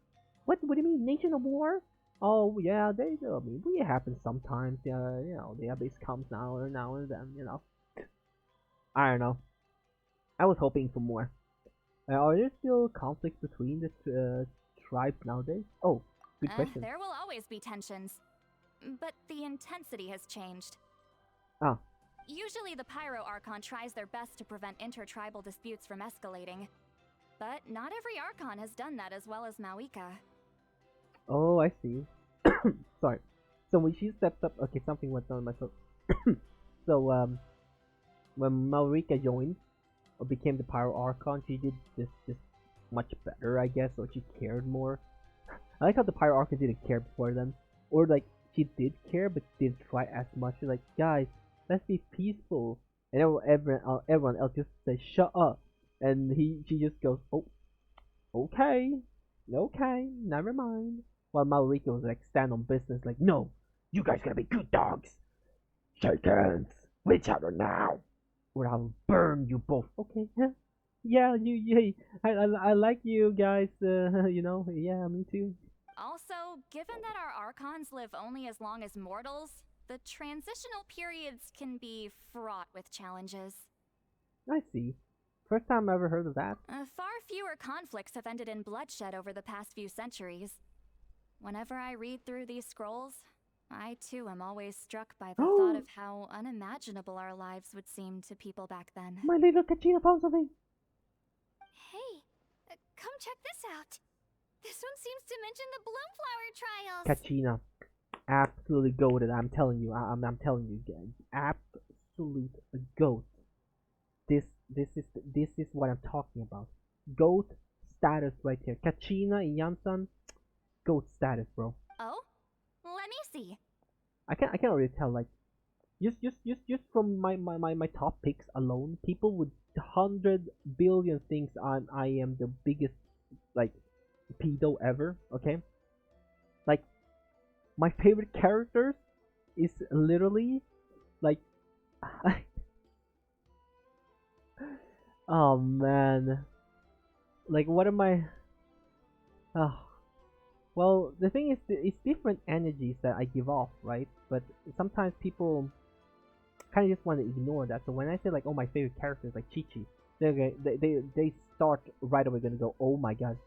What do you mean, nation of war? Oh yeah, they do. I mean, it happens sometimes. The abyss comes now and then. I don't know. I was hoping for more. Are there still conflicts between the tribes nowadays? Oh, good question. There will always be tensions. But the intensity has changed. Ah. Usually the Pyro Archon tries their best to prevent intertribal disputes from escalating. But not every Archon has done that as well as Mawika. Oh, I see. Sorry. So when she stepped up, okay, something went on in my throat. So when Mawika joined or became the Pyro Archon, she did just much better, I guess, or she cared more. I like how the Pyro Archon didn't care before then, or like she did care but didn't try as much. She's like, guys, let's be peaceful, and everyone else just says shut up, and she just goes, oh, okay, never mind. While Malrika was like stand on business, like, no, you guys gotta be good dogs. Shake hands with each other now. or I'll burn you both. Okay, yeah, yeah, hey, I like you guys. You know, yeah, me too. Also, given that our archons live only as long as mortals, the transitional periods can be fraught with challenges. I see. First time I ever heard of that. Far fewer conflicts have ended in bloodshed over the past few centuries. Whenever I read through these scrolls, I too am always struck by the thought of how unimaginable our lives would seem to people back then. My little Kachina found something. Hey, come check this out. This one seems to mention the Bloomflower trials. Kachina, absolutely goated. I'm telling you. I'm telling you, guys. Absolute goat. This is what I'm talking about. Goat status right here. Kachina and Yansan, goat status, bro. Oh? Let me see. I can't really tell. Like, just from my top picks alone, people with 100 billion thinks I am the biggest like pedo ever. Okay, like my favorite characters is literally like oh man, like what am I? Oh, well, the thing is, it's different energies that I give off, right? But sometimes people kind of just want to ignore that. So when I say like, oh, my favorite character is like Chi-Chi, they start right away gonna go, oh my god,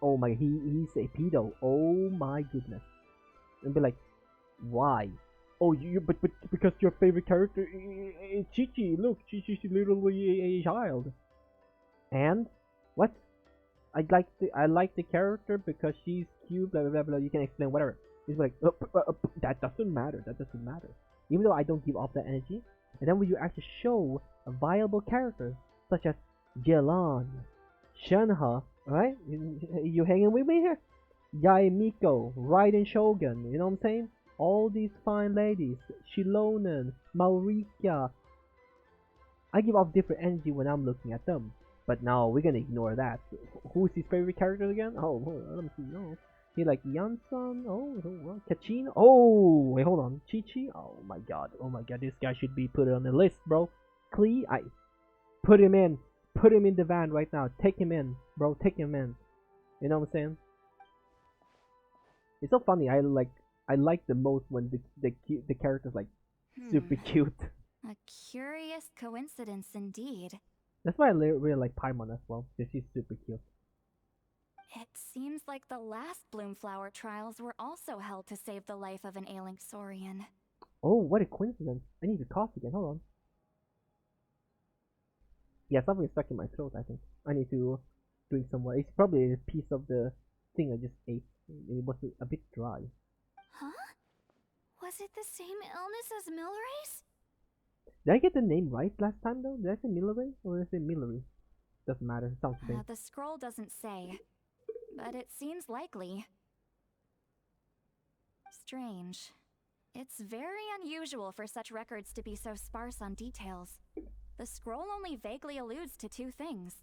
oh my, he's a pedo, oh my goodness, and be like, why? Oh, but because your favorite character is Chi-Chi. Look, Chi-Chi's literally a child. And what? I like the character because she's cute. Blah blah blah blah. You can explain whatever. It's like that doesn't matter. That doesn't matter. Even though I don't give off that energy. And then when you actually show a viable character such as Jelan, Shenhe, right? You hanging with me here? Yae Miko, Raiden Shogun. You know what I'm saying? All these fine ladies, Shilonen, Maurika. I give off different energy when I'm looking at them. But now we're gonna ignore that. Who's his favorite character again? Oh, let me see. No, he like Yansan. Oh, Kachina. Oh, wait, hold on. Chi-Chi. Oh my god. Oh my god. This guy should be put on the list, bro. Klee, I put him in. Put him in the van right now. Take him in, bro. Take him in. You know what I'm saying? It's so funny. I like the most when the character's like super cute. A curious coincidence indeed. That's why I really like Paimon as well, because she's super cute. It seems like the last Bloomflower trials were also held to save the life of an ailing Saurian. Oh, what a coincidence. I need to cough again, hold on. Yeah, something is stuck in my throat, I think. I need to drink some water. It's probably a piece of the thing I just ate. It was a bit dry. Huh? Was it the same illness as Milray's? Did I get the name right last time though? Did I say Millery or did I say Millery? Doesn't matter, sounds the same. The scroll doesn't say, but it seems likely. Strange. It's very unusual for such records to be so sparse on details. The scroll only vaguely alludes to two things.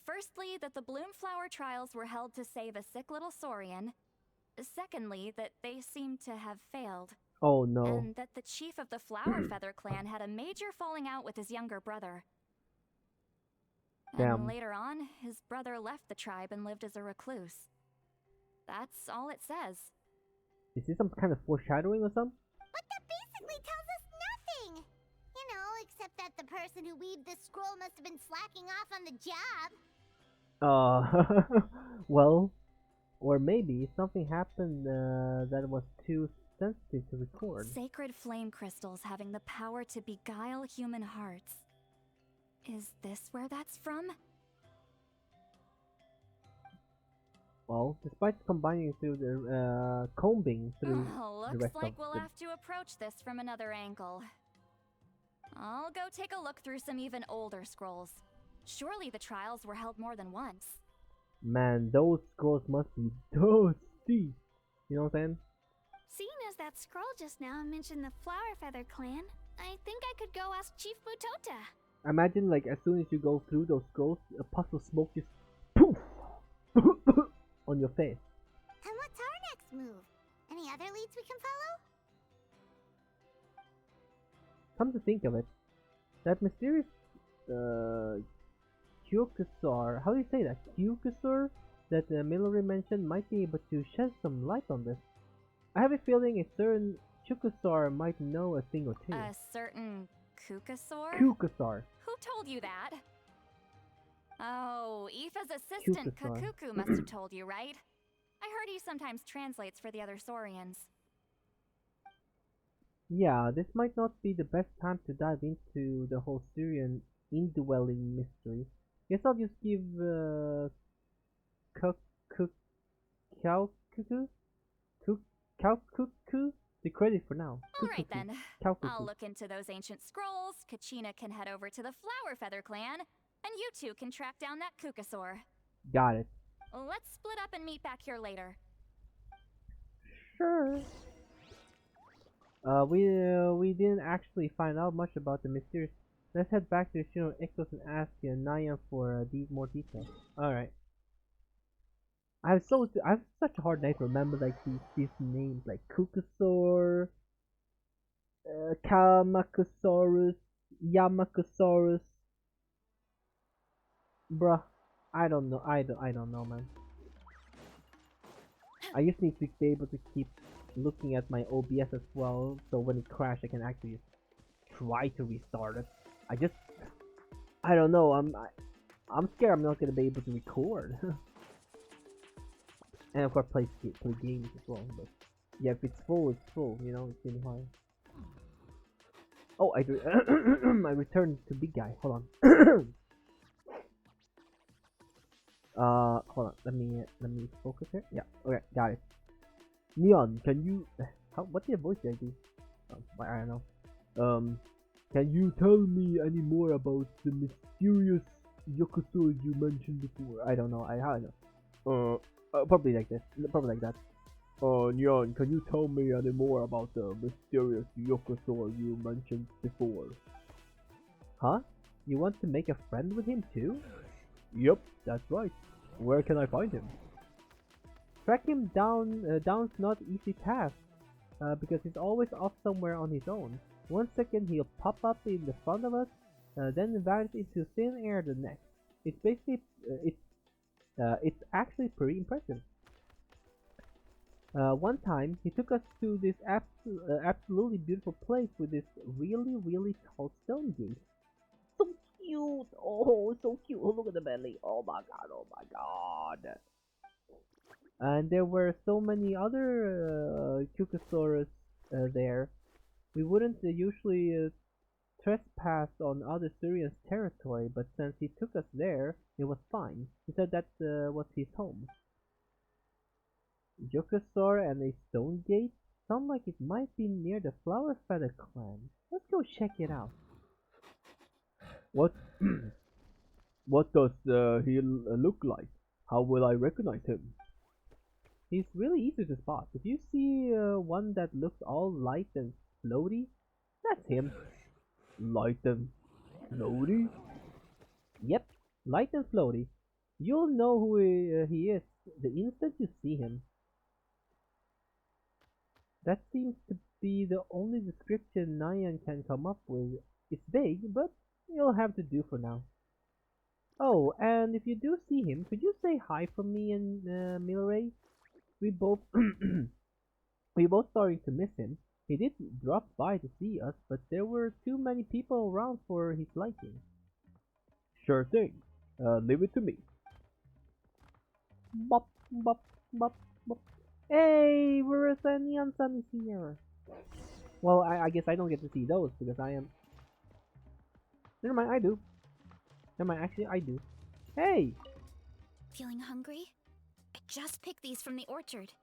Firstly, that the Bloomflower trials were held to save a sick little Saurian. Secondly, that they seem to have failed. Oh no. And that the chief of the Flower Feather clan had a major falling out with his younger brother. Damn. And later on, his brother left the tribe and lived as a recluse. That's all it says. Is this some kind of foreshadowing or something? But that basically tells us nothing! You know, except that the person who weaved this scroll must have been slacking off on the job. Well, or maybe something happened that was too sensitive to record. Sacred flame crystals having the power to beguile human hearts. Is this where that's from? Well, despite combining through the combing through the Looks rest like of we'll the... have to approach this from another angle. I'll go take a look through some even older scrolls. Surely the trials were held more than once. Man, those scrolls must be dusty. You know what I'm saying? Seeing as that scroll just now mentioned the Flower Feather clan, I think I could go ask Chief Mutota. Imagine like as soon as you go through those scrolls, a puff of smoke just poof on your face. And what's our next move? Any other leads we can follow? Come to think of it, That mysterious Kyukusar, how do you say that? Kyukusar that Milori mentioned might be able to shed some light on this. I have a feeling a certain Kyukusar might know a thing or two. A certain Kukasaur? Kyukusar. Who told you that? Oh, Aoife's assistant Kukusar. Kakuku must have told you, right? I heard he sometimes translates for the other Saurians. Yeah, this might not be the best time to dive into the whole Syrian indwelling mystery. Guess I'll just give Kaukuku the credit for now. Alright then. Kaukuku. I'll look into those ancient scrolls, Kachina can head over to the Flower Feather clan, and you two can track down that Kukasaur. Got it. Let's split up and meet back here later. Sure. We didn't actually find out much about the mysterious. Let's head back to the Shino Ixos and ask Nyan for more details. Alright. I have such a hard night to remember like these names like Kukasaur, Kamakusaurus, Yamakusaurus. Bruh, I don't know. I don't know, man. I just need to be able to keep looking at my OBS as well, so when it crashes, I can actually try to restart it. I don't know. I'm scared I'm not gonna be able to record, and of course play games as well. But yeah, if it's full, it's full. You know, it's really hard. Oh, I returned to big guy. Hold on. Hold on. Let me focus here. Yeah. Okay, got it. Neon, can you? What's your voice I do? I don't know. Can you tell me any more about the mysterious Yokosaur you mentioned before? I don't know. I don't know. Probably like this. Probably like that. Neon, can you tell me any more about the mysterious Yokosaur you mentioned before? Huh? You want to make a friend with him too? Yep, that's right. Where can I find him? Track him down's not easy task, because he's always off somewhere on his own. One second he'll pop up in the front of us, then vanish into thin air the next. It's basically, it's actually pretty impressive. One time, he took us to this absolutely beautiful place with this really tall stone gate. So cute! Oh, so cute! Oh, look at the belly! Oh my god! And there were so many other Kukasaurus there. We wouldn't usually trespass on other Syrians' territory, but since he took us there, it was fine. He said that was his home. Yokosaur and a stone gate? Sound like it might be near the Flower Feather clan. Let's go check it out. What? What does he look like? How will I recognize him? He's really easy to spot. If you see one that looks all light and floaty, that's him. Light and floaty? Yep, light and floaty. You'll know who he is the instant you see him. That seems to be the only description Nyan can come up with. It's vague, but you'll have to do for now. Oh, and if you do see him, could you say hi from me and Milray? We both starting to miss him. He did drop by to see us, but there were too many people around for his liking. Sure thing. Leave it to me. Bop, bop, bop, bop. Hey, Marissa and Neon Sun is here. Well, I guess I don't get to see those because I am... Never mind, I do. Never mind, actually I do. Hey! Feeling hungry? I just picked these from the orchard.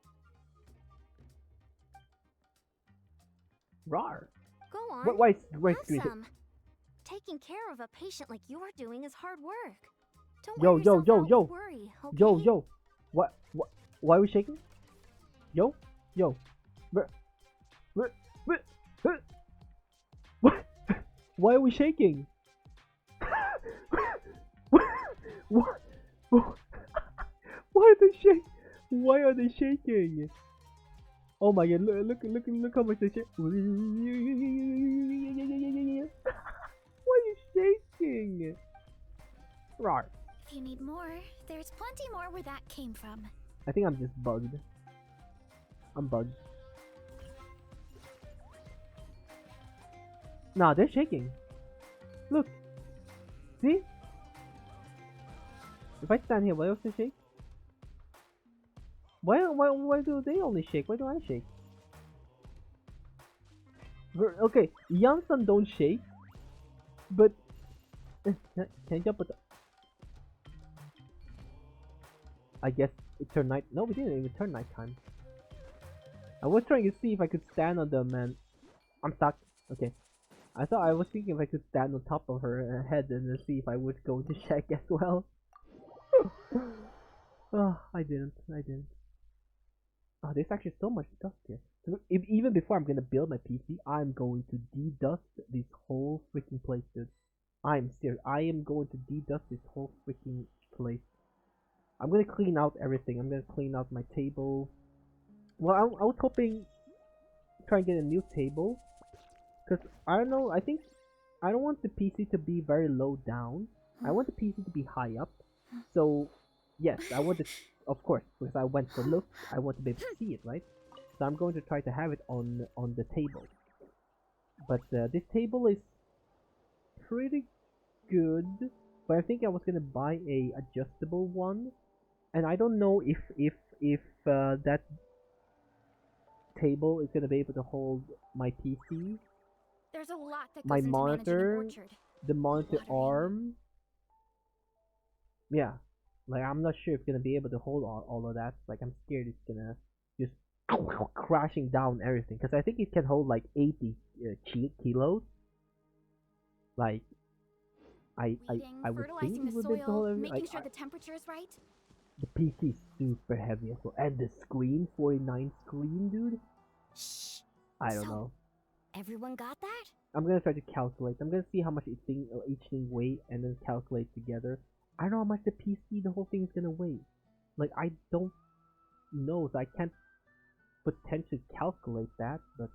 Rar. Go on. Why Have some. Taking care of a patient like you're doing is hard work. Don't Yo, wear yo, yourself yo, out yo. with worry, okay? Yo. What? Why are we shaking? Yo. What? Why are we shaking? What? Why are they shaking? Oh my god! Look how much they shake. Why are you shaking. Rawr. If you need more, there's plenty more where that came from. I think I'm just bugged. I'm bugged. Nah, they're shaking. Look. See? If I stand here, why else they shake? Why do they only shake? Why do I shake? Okay, Yansan don't shake, but can I jump with the... I guess it turned night. No, we didn't even turn nighttime. I was trying to see if I could stand on them, and I'm stuck. Okay, I was thinking if I could stand on top of her head and then see if I would go to check as well. Oh, I didn't. Oh, there's actually so much dust here. So even before I'm gonna build my PC, I'm going to de-dust this whole freaking place, dude. I'm serious. I am going to de-dust this whole freaking place. I'm gonna clean out everything. I'm gonna clean out my table. Well, I was hoping to try and get a new table, cause I don't know. I think I don't want the PC to be very low down. I want the PC to be high up. So yes, I want it. Of course, because I went for looks, I want to be able to see it, right? So I'm going to try to have it on the table. But this table is pretty good. But I think I was gonna buy a adjustable one, and I don't know if that table is gonna be able to hold my PC, There's a lot that my goes into managing an monitor, orchard. the monitor Watering. arm. Yeah, like I'm not sure if it's gonna be able to hold all of that. Like I'm scared it's gonna just crashing down everything, because I think it can hold like 80 kilos. Like Weeding, I would think fertilizing it the would be able to hold soil, everything. making sure the temperature is right. The PC is super heavy as well, and the screen, 49 screen, dude. Shh. I don't So, know. everyone got that? I'm gonna try to calculate. I'm gonna see how much each thing weigh, and then calculate together. I don't know how much the PC, the whole thing is gonna weigh. Like I don't know, so I can't potentially calculate that. But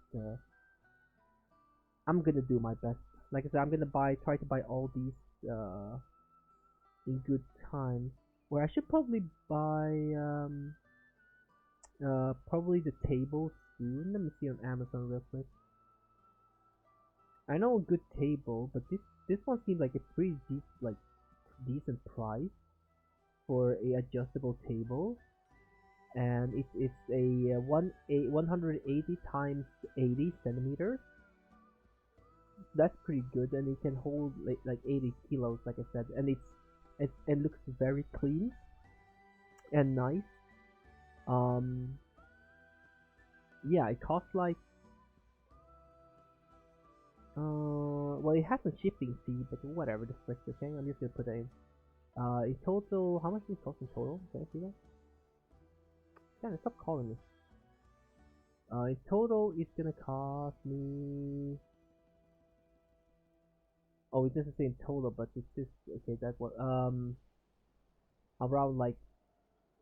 I'm gonna do my best. Like I said, I'm gonna try to buy all these in good time. Where I should probably buy probably the table soon. Let me see on Amazon real quick. I know a good table, but this one seems like a pretty decent price for a adjustable table, and it's a 180 times 80 centimeters. That's pretty good, and it can hold like 80 kilos, like I said, and it looks very clean and nice. Yeah, it costs like well, it has a shipping fee, but whatever, the frick, okay? I'm just gonna put that in. In total, how much does it cost in total? Can I see that? Damn, stop calling me. In total, it's gonna cost me... Oh, it doesn't say in total, but it's just... Okay, that's what... Around, like,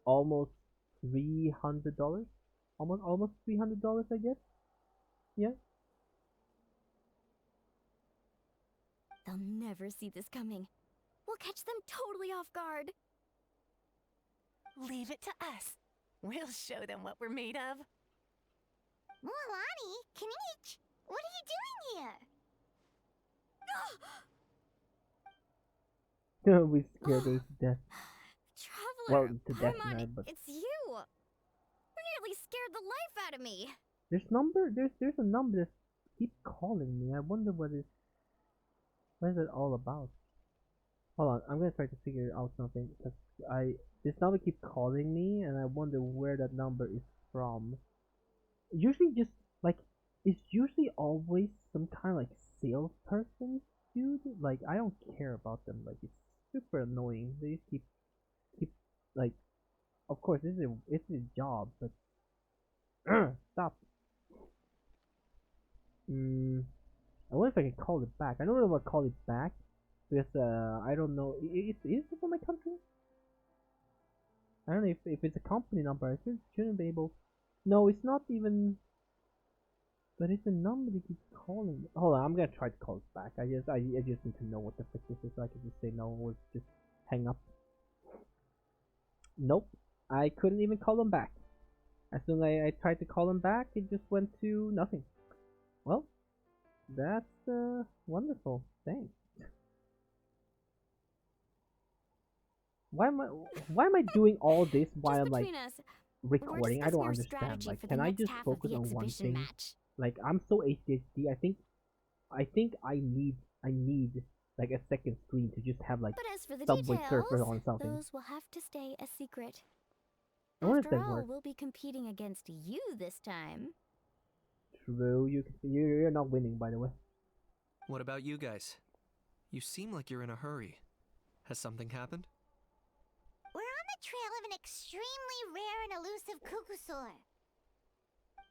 almost $300? Almost $300, I guess? Yeah? They'll never see this coming. We'll catch them totally off guard. Leave it to us. We'll show them what we're made of. Mualani, Kanich, what are you doing here? We scared her to death. Traveler, Well, to death, Paimon, but... it's you. You nearly scared the life out of me. There's a number that keeps calling me. I wonder what is it all about. Hold on, I'm gonna try to figure out something, because this number keeps calling me, and I wonder where that number is from. Usually just like it's usually always some kind of like salesperson, dude. Like I don't care about them. Like it's super annoying. They just keep like, of course it's a job, but stop. I wonder if I can call it back. I don't know if I'll call it back because I don't know. Is it from my country? I don't know if it's a company number. I shouldn't be able. No, it's not even. But it's a number that keeps calling. Hold on, I'm gonna try to call it back. I just need to know what the frick this is so I can just say no or just hang up. Nope. I couldn't even call him back. As soon as I tried to call him back, it just went to nothing. Well, that's wonderful. Thanks. Why am I doing all this while Just like between us, recording? we're I don't discussing our understand. strategy Like, for can the I next just half of focus the on one exhibition thing? match. Like, I'm so ADHD. I think I need like a second screen to just have like But as for the Subway details, Surfer on something. those will have to stay a secret. How does After that all, work? we'll be competing against you this time. True, you're not winning, by the way. What about you guys? You seem like you're in a hurry. Has something happened? We're on the trail of an extremely rare and elusive Kukusaur.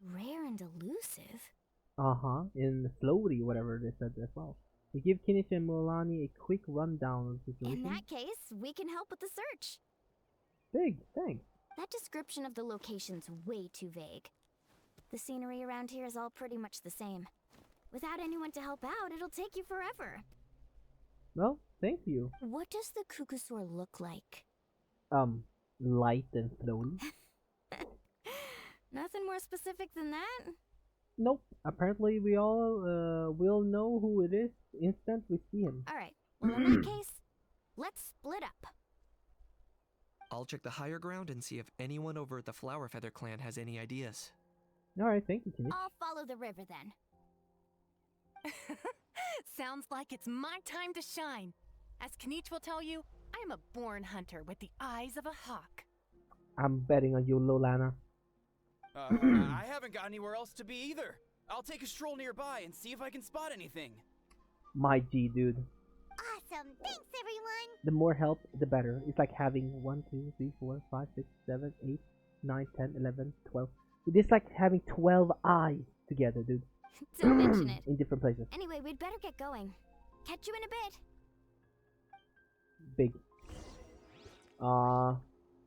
Rare and elusive? In Floaty, whatever they said as well. We give Kinichi and Milani a quick rundown of the In situation. that case, we can help with the search. Big, thanks. That description of the location's way too vague. The scenery around here is all pretty much the same. Without anyone to help out, it'll take you forever. Well, thank you. What does the Kukusaur look like? Light and floaty. Nothing more specific than that? Nope. Apparently, we all will know who it is instant we see him. Alright, well in that case, let's split up. I'll check the higher ground and see if anyone over at the Flower Feather clan has any ideas. All right, thank you, Kinichi. I'll follow the river then. Sounds like it's my time to shine. As Kanich will tell you, I am a born hunter with the eyes of a hawk. I'm betting on you, Lolana. I haven't got anywhere else to be either. I'll take a stroll nearby and see if I can spot anything. My G, dude. Awesome. Thanks, everyone. The more help, the better. It's like having 1, 2, 3, 4, 5, 6, 7, 8, 9, 10, 11, 12. It's like having 12 eyes together, dude. Don't mention it. In different places. Anyway, we'd better get going. Catch you in a bit. Big.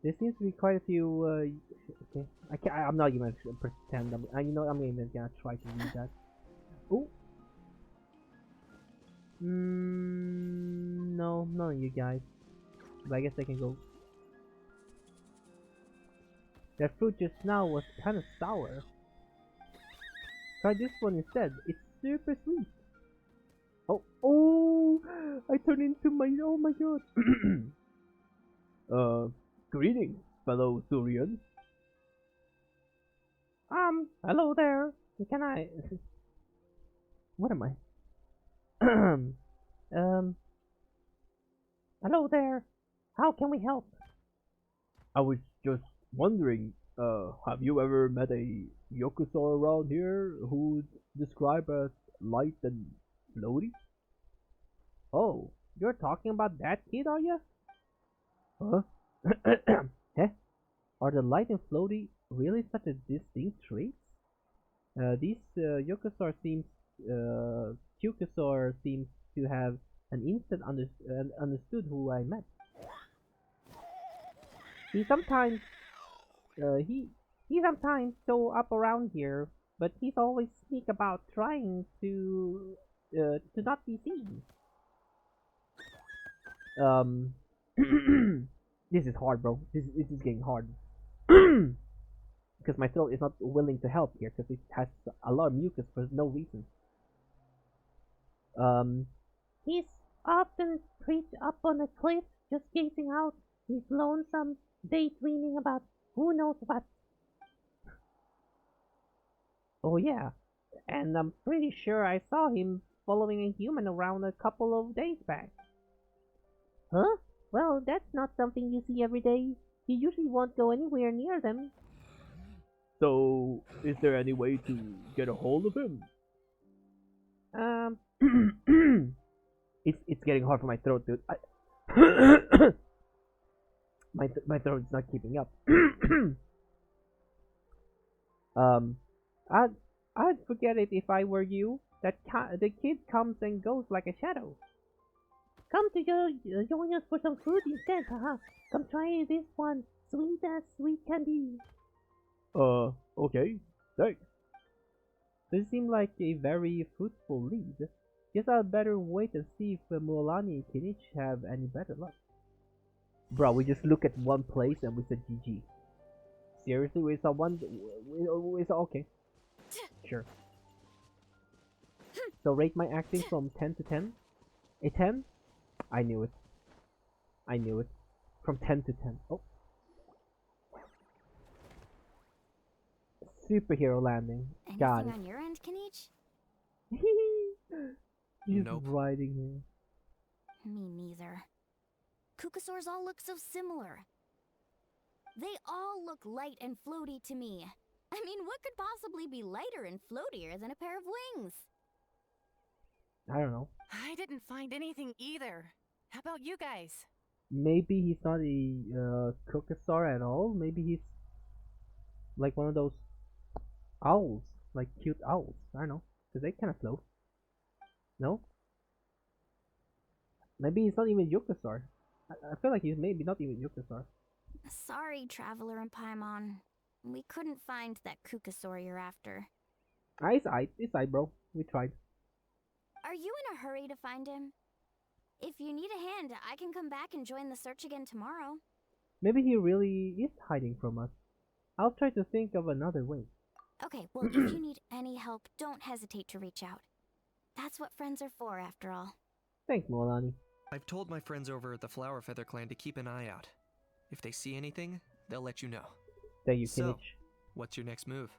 There seems to be quite a few, okay. I'm not even gonna pretend. I'm even gonna try to read that. Oh. No, none of you guys. But I guess I can go. That fruit just now was kind of sour. Try this one instead. It's super sweet. Oh! I turned into my. Oh my god. Greetings, fellow Surians. Hello there. Can I? What am I? Hello there. How can we help? I was just wondering, have you ever met a Yokusaur around here who's described as light and floaty? Oh, you're talking about that kid, are you? Huh? Huh? Are the light and floaty really such a distinct traits? These Yokusaur seems, Kyukusaur seems to have an instant understood who I met. He sometimes show up around here, but he's always sneak about trying to not be seen. This is hard, bro. This is getting hard. Because my throat is not willing to help here, because it has a lot of mucus for no reason. He's often preached up on a cliff, just gazing out. He's lonesome, daydreaming about who knows what. Oh yeah, and I'm pretty sure I saw him following a human around a couple of days back. Huh? Well, that's not something you see every day. You usually won't go anywhere near them. So, is there any way to get a hold of him? It's getting hard for my throat, dude. My throat is not keeping up. I'd forget it if I were you. The kid comes and goes like a shadow. Come to join us for some food instead, haha. Come try this one, sweet as sweet candy. Okay, thanks. So it seemed like a very fruitful lead. Guess I'd better wait and see if Mualani and Kinich have any better luck. Bro, we just look at one place and we said GG. Seriously, we saw one. We saw okay. Sure. So rate my acting from 10 to 10. A 10? I knew it. I knew it. From 10 to 10. Oh. Superhero landing. Got Anything it. on your end, Kinich? He's Nope. riding here. Me neither. Kukasaurs all look so similar. They all look light and floaty to me. I mean, what could possibly be lighter and floatier than a pair of wings? I don't know. I didn't find anything either. How about you guys? Maybe he's not a Kukasaur at all. Maybe he's like one of those owls, like cute owls. I don't know, cause they kind of float. No? Maybe he's not even Yukasaur. I feel like he's maybe not even Yukasaur. Sorry, Traveler and Paimon. We couldn't find that Kukasaur you're after. It's aight, bro. We tried. Are you in a hurry to find him? If you need a hand, I can come back and join the search again tomorrow. Maybe he really is hiding from us. I'll try to think of another way. Okay, well, if you need any help, don't hesitate to reach out. That's what friends are for, after all. Thanks, Molani. I've told my friends over at the Flower Feather Clan to keep an eye out. If they see anything, they'll let you know. Thank you, So, Kinich. what's your next move?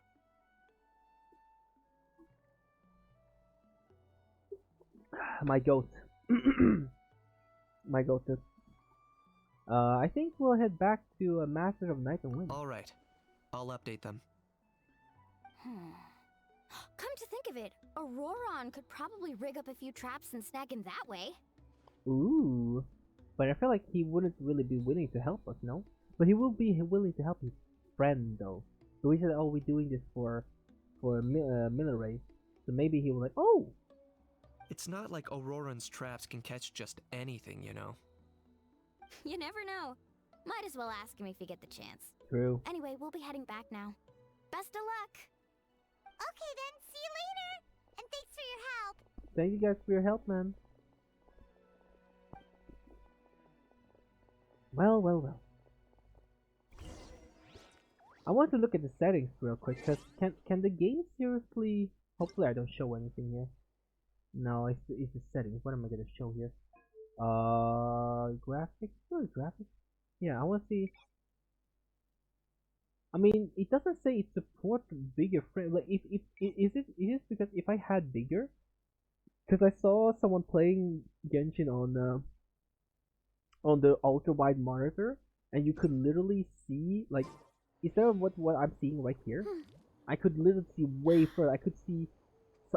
My goat. My goat. I think we'll head back to Master of Night and Wind. Alright, I'll update them. Come to think of it, Auroron could probably rig up a few traps and snag him that way. Ooh. But I feel like he wouldn't really be willing to help us, no? But he will be willing to help his friend, though. So we said, oh, we're doing this for Milleray. So maybe he will like, oh! It's not like Auroran's traps can catch just anything, you know. You never know. Might as well ask him if you get the chance. True. Anyway, we'll be heading back now. Best of luck! Okay then, see you later! And thanks for your help! Thank you guys for your help, man. Well. I want to look at the settings real quick, cause can the game seriously? Hopefully, I don't show anything here. No, it's the settings. What am I gonna show here? Graphics. What graphics? Yeah, I want to see. I mean, it doesn't say it supports bigger frame. Like, if is it because if I had bigger, because I saw someone playing Genshin on the ultra wide monitor, and you could literally see like instead of what I'm seeing right here, I could literally see way further. I could see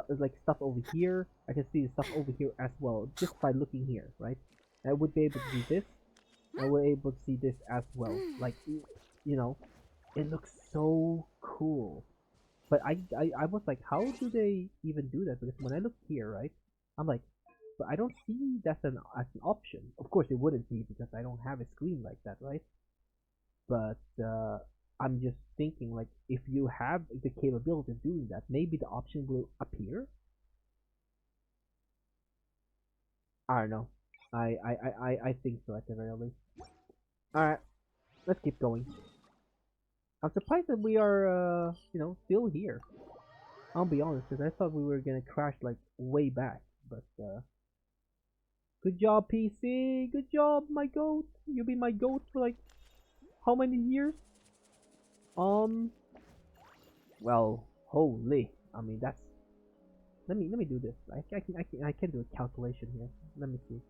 like stuff over here. I can see stuff over here as well just by looking here, right? I would be able to do this. I would be able to see this as well. Like, you know, it looks so cool. But I was like, how do they even do that? Because when I look here, right, I'm like, but I don't see that as an option. Of course, it wouldn't be because I don't have a screen like that, right? But I'm just thinking, like, if you have the capability of doing that, maybe the option will appear. I don't know. I think so at the very least. Alright, let's keep going. I'm surprised that we are, you know, still here. I'll be honest, because I thought we were gonna crash, like, way back. But, good job, PC! Good job, my goat! You've been my goat for, like, how many years? Well, holy. I mean, that's... Let me do this. I can do a calculation here. Let me see.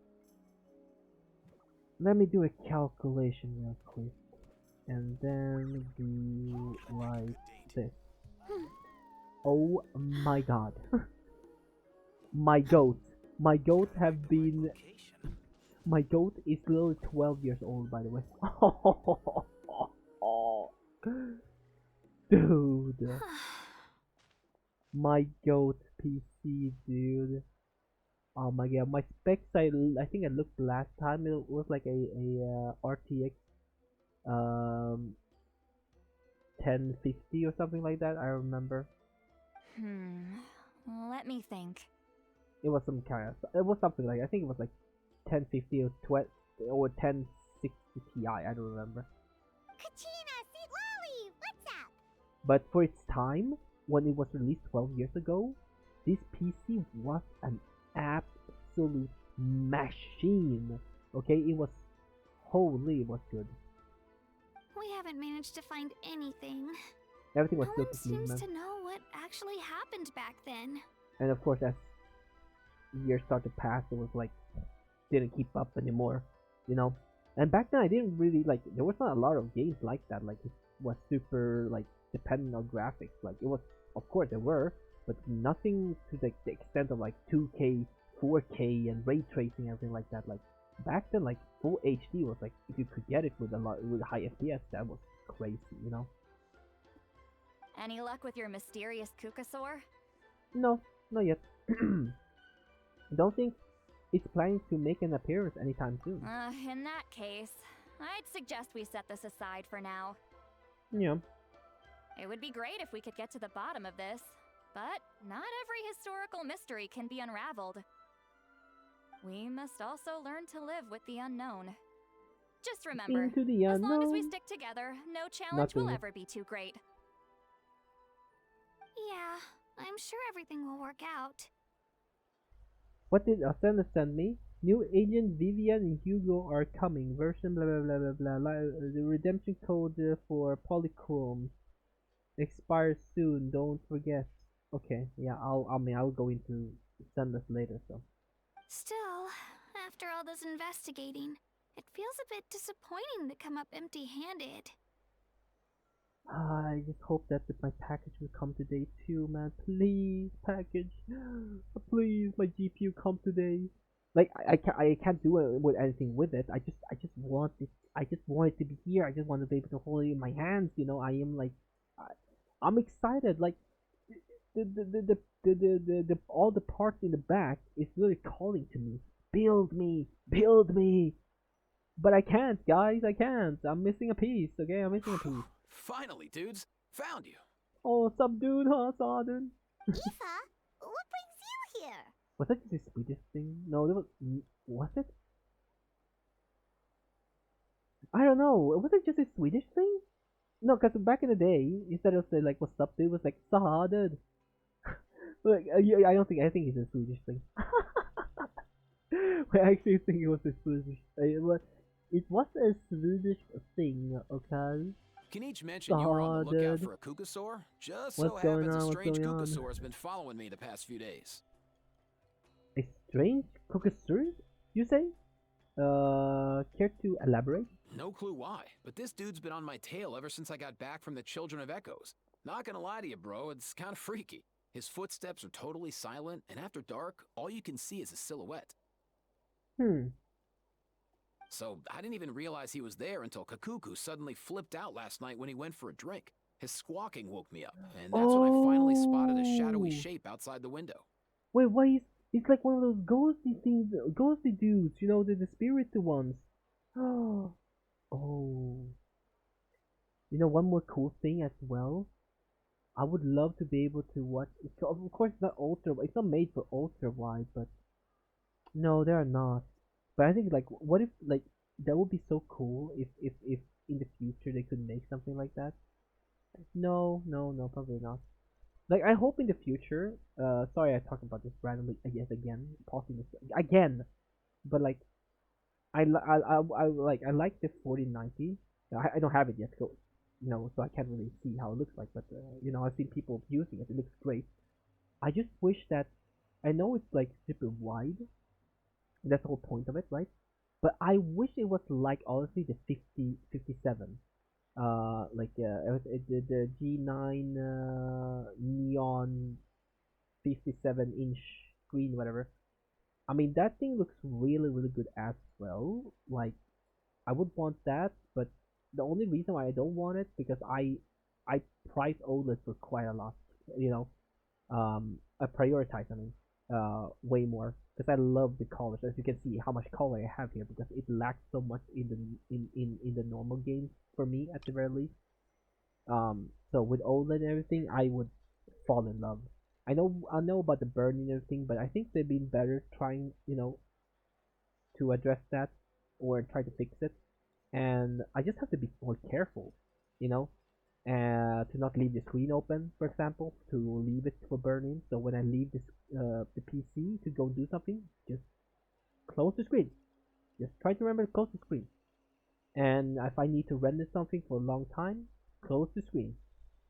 Let me do a calculation real quick. And then do like this. Oh my god. My goat. My goat have been... My goat is literally 12 years old, by the way. Dude. My goat PC, dude. Oh my god, my specs, I think I looked last time, it was like a RTX 1050 or something like that, I remember. Let me think. It was some kind of. It was something like I think it was like 1050 or 12 or 1060 Ti. I don't remember. Kachina, Sweet Lolly, what's up? But for its time, when it was released 12 years ago, this PC was an absolute machine. Okay, it was holy. It was good. We haven't managed to find anything. Everything was No still one complete, seems man. to know what actually happened back then. And of course, as years started to pass, it was like didn't keep up anymore, you know. And back then, I didn't really like. There was not a lot of games like that. Like it was super like dependent on graphics. Like it was, of course, there were, but nothing to like the extent of like 2K, 4K, and ray tracing, everything like that. Like back then, like full HD was like if you could get it with a lot with high FPS, that was crazy, you know. Any luck with your mysterious Kukasaur? No, not yet. Don't think it's planning to make an appearance anytime soon. In that case, I'd suggest we set this aside for now. Yeah. It would be great if we could get to the bottom of this, but not every historical mystery can be unraveled. We must also learn to live with the unknown. Just remember, Into the as long as we unknown. stick together, no challenge will Nothing. ever be too great. Yeah, I'm sure everything will work out. What did Ascenda send me? New agent Vivian and Hugo are coming. Version blah blah blah blah blah. The redemption code for Polychrome expires soon. Don't forget. Okay, yeah, I'll go into send this later. So Still, after all this investigating, it feels a bit disappointing to come up empty-handed. I just hope that my package will come today too, man. Please, package. Please, my GPU come today. Like I can't do it with anything with it. I just want it. I just want it to be here. I just want to be able to hold it in my hands. You know, I am like, I'm excited. Like the all the parts in the back is really calling to me. Build me, build me. But I can't, guys. I can't. I'm missing a piece. Okay, I'm missing a piece. Finally, dudes. Found you. Oh, some dude, huh, Sodden? Eva, what brings you here? Was that just a Swedish thing? No, that was it? I don't know. Was it just a Swedish thing? No, because back in the day, instead of saying like "what's up, dude," it was like "Sodden." Like, yeah, I think it's a Swedish thing. I actually think it was a Swedish. It was a Swedish thing, okay? Can each mention you were on the lookout Sodden. for a Kukasaur? Just What's so going happens a on? What's strange going on? Kukasaur has been following me the past few days. A strange Kokosuri, you say? Care to elaborate? No clue why, but this dude's been on my tail ever since I got back from the Children of Echoes. Not gonna lie to you, bro, it's kinda freaky. His footsteps are totally silent, and after dark, all you can see is a silhouette. So I didn't even realize he was there until Kakuku suddenly flipped out last night when he went for a drink. His squawking woke me up, and that's when I finally spotted a shadowy Oh. shape outside the window. Wait, why it's like one of those ghosty things, ghosty dudes, you know, the spirited ones. Oh. You know, one more cool thing as well. I would love to be able to watch. Of course, it's not ultra. It's not made for ultra wide, but no, they are not. But I think like, what if like that would be so cool if in the future they could make something like that. No, no, no, probably not. Like I hope in the future. Sorry, I talked about this randomly yet again, pausing this again. But like, I like the 4090. I don't have it yet, so you know, so I can't really see how it looks like. But you know, I've seen people using it. It looks great. I just wish that I know it's like super wide. That's the whole point of it, right? But I wish it was like honestly the 57. Like the G9 neon 57-inch screen, whatever. I mean, that thing looks really, really good as well. Like, I would want that, but the only reason why I don't want it because I price OLED for quite a lot. You know, I prioritize. I mean, way more because I love the colors. As you can see, how much color I have here because it lacks so much in the normal games for me at the very least. So with OLED and everything, I would fall in love. I know about the burning and everything, but I think they've been better trying, to address that or try to fix it. And I just have to be more careful, you know, to not leave the screen open, for example, to leave it for burning. So when I leave the PC to go do something, just close the screen. Just try to remember to close the screen. And if I need to render something for a long time, close the screen.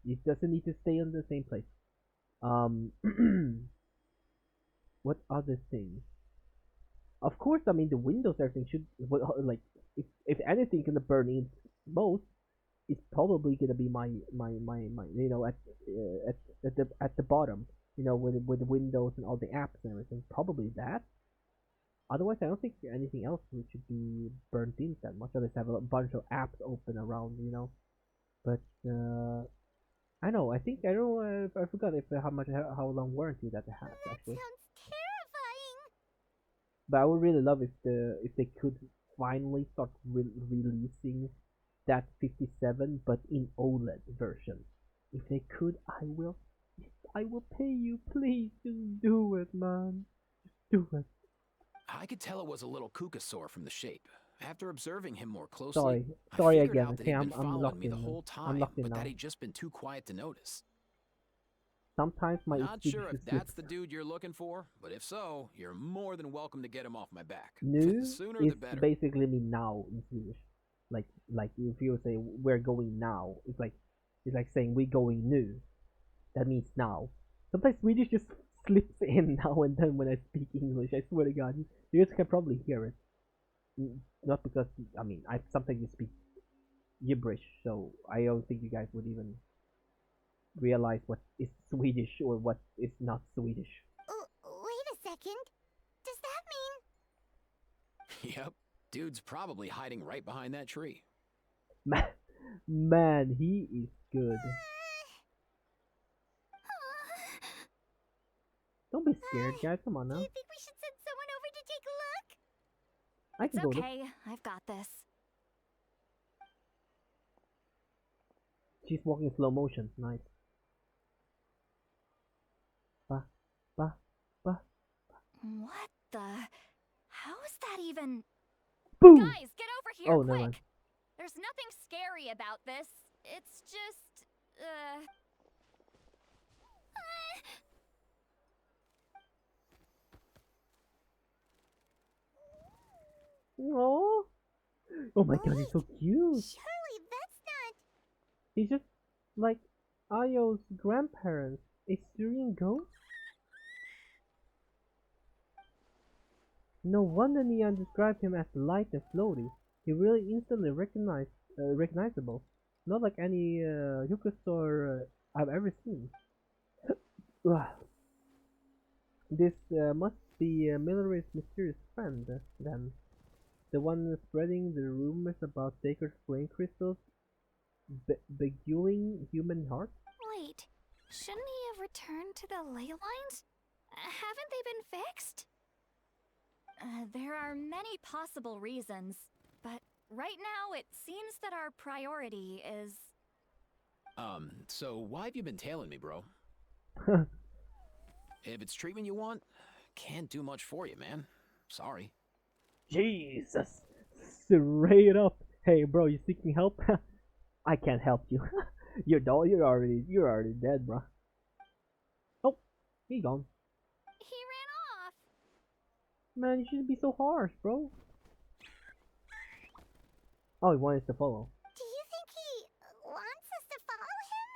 It doesn't need to stay in the same place. Um, what other things? Of course, I mean the Windows everything should like if anything gonna burn in most, it's probably gonna be my at the bottom, with Windows and all the apps and everything. Probably that. Otherwise, I don't think anything else should be burnt in that much. Unless I have a bunch of apps open around. But I know. I don't know. I forgot if how long warranty that it has That actually. sounds terrifying. But I would really love if they could finally start releasing that 57, but in OLED version. If they could, I will pay you. Please, just do it, man. Just do it. I could tell it was a little Kukasaur from the shape. After observing him more closely, Sorry, I sorry figured again. out that Okay, he'd been I'm following locked me the in. whole I'm time, locked in but that now. he'd just been too quiet to notice. Sometimes my Not speech sure if just that's slips. the dude you're looking for, but if so, you're more than welcome to get him off my back. The Nu sooner is the better. basically me now in Swedish. Like if you say we're going now, it's like saying we going nu. That means now. Sometimes Swedish just slips in now and then when I speak English. I swear to God, you guys can probably hear it. Not because I mean I sometimes you speak gibberish, so I don't think you guys would even realize what is Swedish or what is not Swedish. Wait a second. Does that mean... Yep. Dude's probably hiding right behind that tree. Man, he is good. Don't be scared, guys. Come on Do now. you think we should send someone over to take a look? I It's can go to. okay. I've got this. She's walking slow motion. Nice. Ba, ba, ba. What the? How is that even? Boom! Guys, get over here, Oh, never quick! mind. There's nothing scary about this. It's just, Aww. Oh my God, he's so cute. Surely that's not... He's just like Ayo's grandparents. Is Syrian ghost? No wonder Neon described him as light and floaty. He really instantly recognizable. Not like any Yukusor I've ever seen. Ugh. This must be Millary's mysterious friend, then. The one spreading the rumors about sacred flame crystals beguiling human hearts? Wait, shouldn't he have returned to the ley lines? Haven't they been fixed? there are many possible reasons, but right now it seems that our priority is. So why have you been tailing me, bro? If it's treatment you want, can't do much for you, man. Sorry. Jesus! Straight up! Hey bro, you seeking help? I can't help you. You're already dead, bro. Oh, he gone. He ran off. Man, you shouldn't be so harsh, bro. Oh, he wanted us to follow. Do you think he wants us to follow him?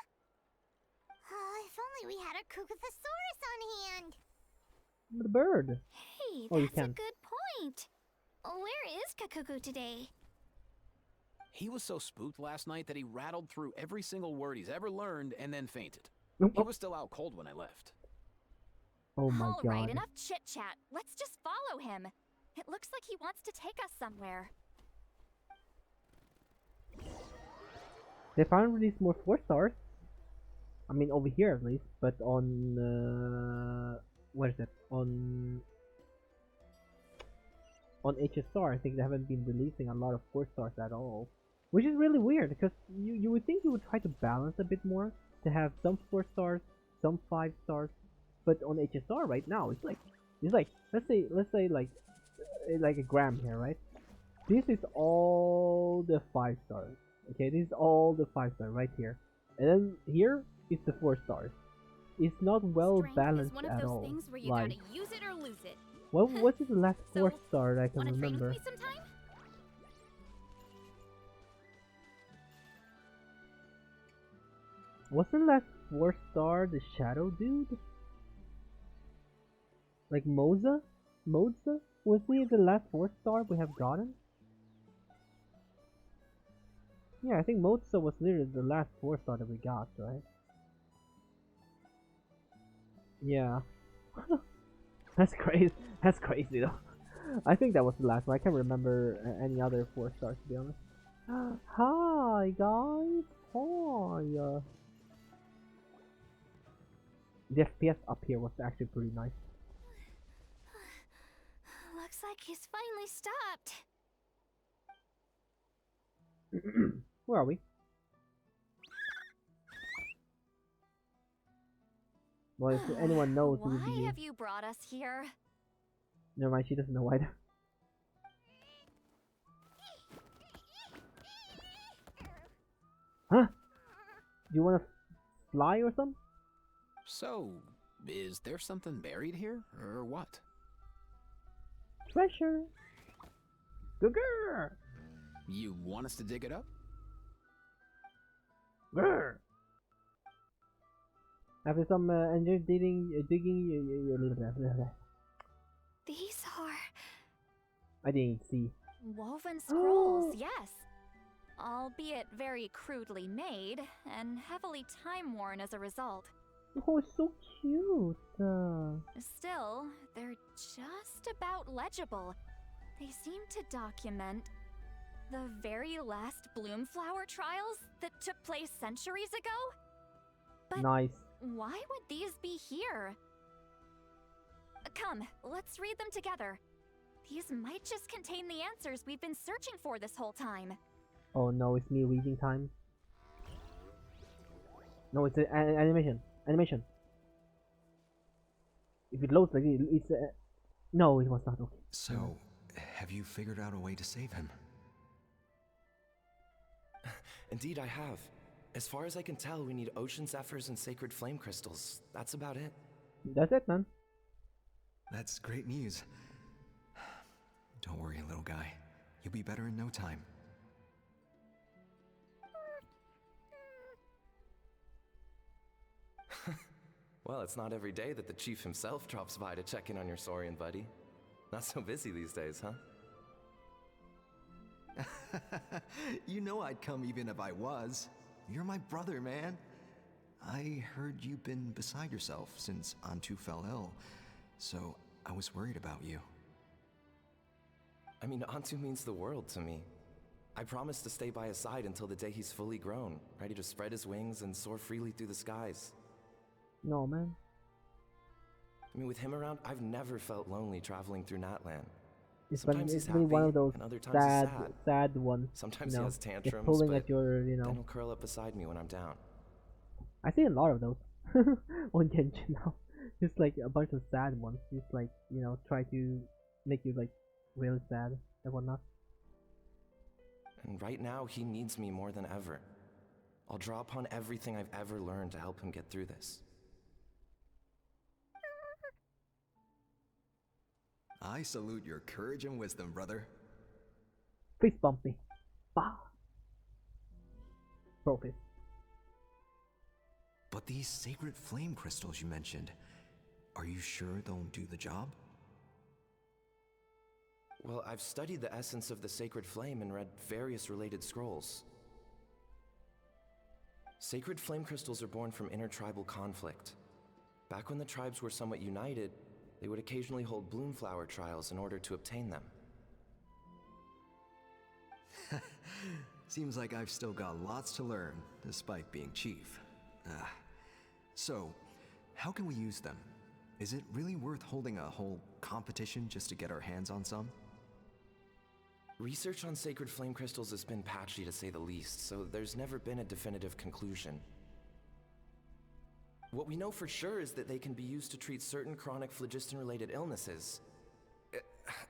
If only we had a Kukathosaurus on hand. The bird. Hey, Oh, you that's a can. good point. Where is Kakuku today? He was so spooked last night that he rattled through every single word he's ever learned and then fainted. Oh, He was still out cold when I left. oh my All right, God. enough chit chat. Let's just follow him. It looks like he wants to take us somewhere. They finally released more 4-stars. I mean, over here at least, but on what is it? On HSR, I think they haven't been releasing a lot of 4-stars at all, which is really weird because you would think you would try to balance a bit more to have some 4 stars, some 5 stars, But on HSR right now, it's like let's say like a gram here, right? This is all the 5 stars. Okay, this is all the 5 stars right here, and then here is the 4 stars. It's not well Strength balanced is one of at those all. things where you Like, gotta use it or lose it. what is the last So, 4 star I can Wanna train with remember? me sometime? What's the last 4 star? The shadow dude? Like Moza? Moza? Was he the last 4 star we have gotten? Yeah, I think Moza was literally the last 4 star that we got, right? Yeah. That's crazy. That's crazy though. I think that was the last one. I can't remember any other 4 stars to be honest. Hi guys. Hi. The FPS up here was actually pretty nice. Looks like he's finally stopped. Where are we? Well, if anyone knows, it would Why be. have you brought us here? Never mind, she doesn't know either. Huh? Do you wanna fly or something? So, is there something buried here, or what? Treasure! Grr! You want us to dig it up? Grr! After some engineer digging, These are... I didn't see. Woven scrolls, yes. Albeit very crudely made, and heavily time-worn as a result. Oh, it's so cute. Still, they're just about legible. They seem to document the very last Bloomflower trials that took place centuries ago? But Nice. why would these be here? Come, let's read them together. These might just contain the answers we've been searching for this whole time. Oh no, it's me reading time. No, it's animation. Animation. If it loads like it's no, it was not okay. So, have you figured out a way to save him? Indeed, I have. As far as I can tell, we need ocean zephyrs and sacred flame crystals. That's about it. That's it, man. That's great news. Don't worry, little guy. You'll be better in no time. Well, it's not every day that the chief himself drops by to check in on your Saurian buddy. Not so busy these days, huh? You know I'd come even if I was. You're my brother, man. I heard you've been beside yourself since Antu fell ill, so I was worried about you. I mean, Antu means the world to me. I promise to stay by his side until the day he's fully grown, ready to spread his wings and soar freely through the skies. No, man. I mean, with him around, I've never felt lonely traveling through Natlan. It's Sometimes been, he's it's been one happy, of those and other times he's sad. sad ones. Sometimes you know, he has just tantrums, pulling but at your, then he'll curl up beside me when I'm down. I see a lot of those on Genshin now. Just like a bunch of sad ones. Just like, try to make you like really sad and whatnot. And right now, he needs me more than ever. I'll draw upon everything I've ever learned to help him get through this. I salute your courage and wisdom, brother. Fist bump me. Bah. Bro fist. But these sacred flame crystals you mentioned, are you sure they'll do the job? Well, I've studied the essence of the sacred flame and read various related scrolls. Sacred flame crystals are born from intertribal conflict. Back when the tribes were somewhat united, they would occasionally hold Bloomflower trials in order to obtain them. Seems like I've still got lots to learn, despite being chief. So, how can we use them? Is it really worth holding a whole competition just to get our hands on some? Research on sacred flame crystals has been patchy to say the least, so there's never been a definitive conclusion. What we know for sure is that they can be used to treat certain chronic phlogiston-related illnesses.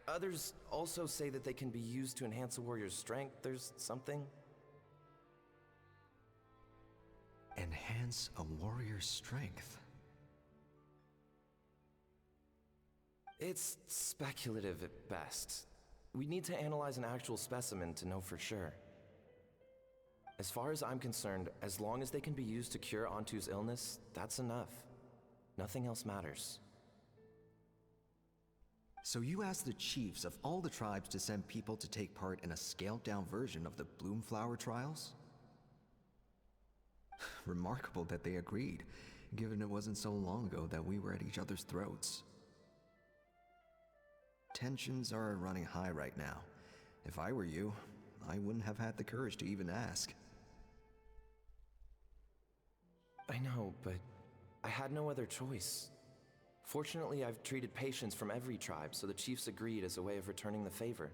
Others also say that they can be used to enhance a warrior's strength. There's something. Enhance a warrior's strength. It's speculative at best. We need to analyze an actual specimen to know for sure. As far as I'm concerned, as long as they can be used to cure Antu's illness, that's enough. Nothing else matters. So you asked the chiefs of all the tribes to send people to take part in a scaled-down version of the Bloomflower trials? Remarkable that they agreed, given it wasn't so long ago that we were at each other's throats. Tensions are running high right now. If I were you, I wouldn't have had the courage to even ask. I know, but I had no other choice. Fortunately, I've treated patients from every tribe, so the chiefs agreed as a way of returning the favor.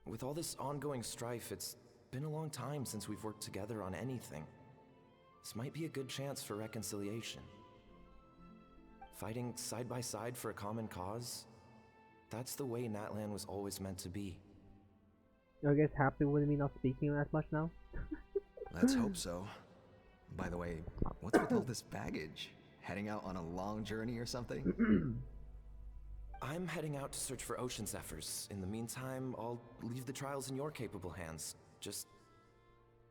With all this ongoing strife, it's been a long time since we've worked together on anything. This might be a good chance for reconciliation. Fighting side by side for a common cause, that's the way Natlan was always meant to be. Are you guys happy with me not speaking as much now? Let's hope so. By the way, what's with all this baggage? Heading out on a long journey or something? I'm heading out to search for Ocean Zephyrs. In the meantime, I'll leave the trials in your capable hands. Just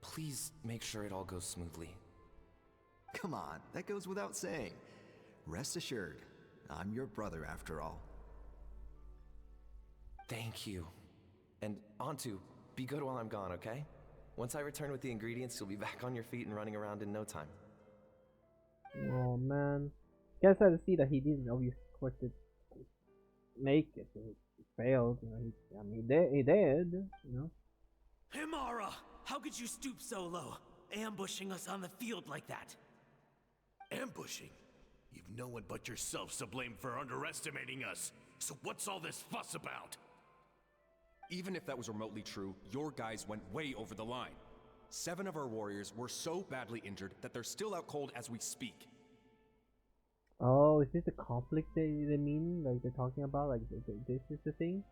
please make sure it all goes smoothly. Come on, that goes without saying. Rest assured, I'm your brother after all. Thank you. And Antu, be good while I'm gone, okay? Once I return with the ingredients, you'll be back on your feet and running around in no time. Oh man. Guess I had to see that he didn't obviously of course did make it. He failed, you know, I mean he did, you know. Himara! How could you stoop so low? Ambushing us on the field like that? Ambushing? You've no one but yourself to blame for underestimating us. So what's all this fuss about? Even if that was remotely true, your guys went way over the line. 7 of our warriors were so badly injured that they're still out cold as we speak. Oh, is this the conflict they mean? Like they're talking about? Like this is the thing?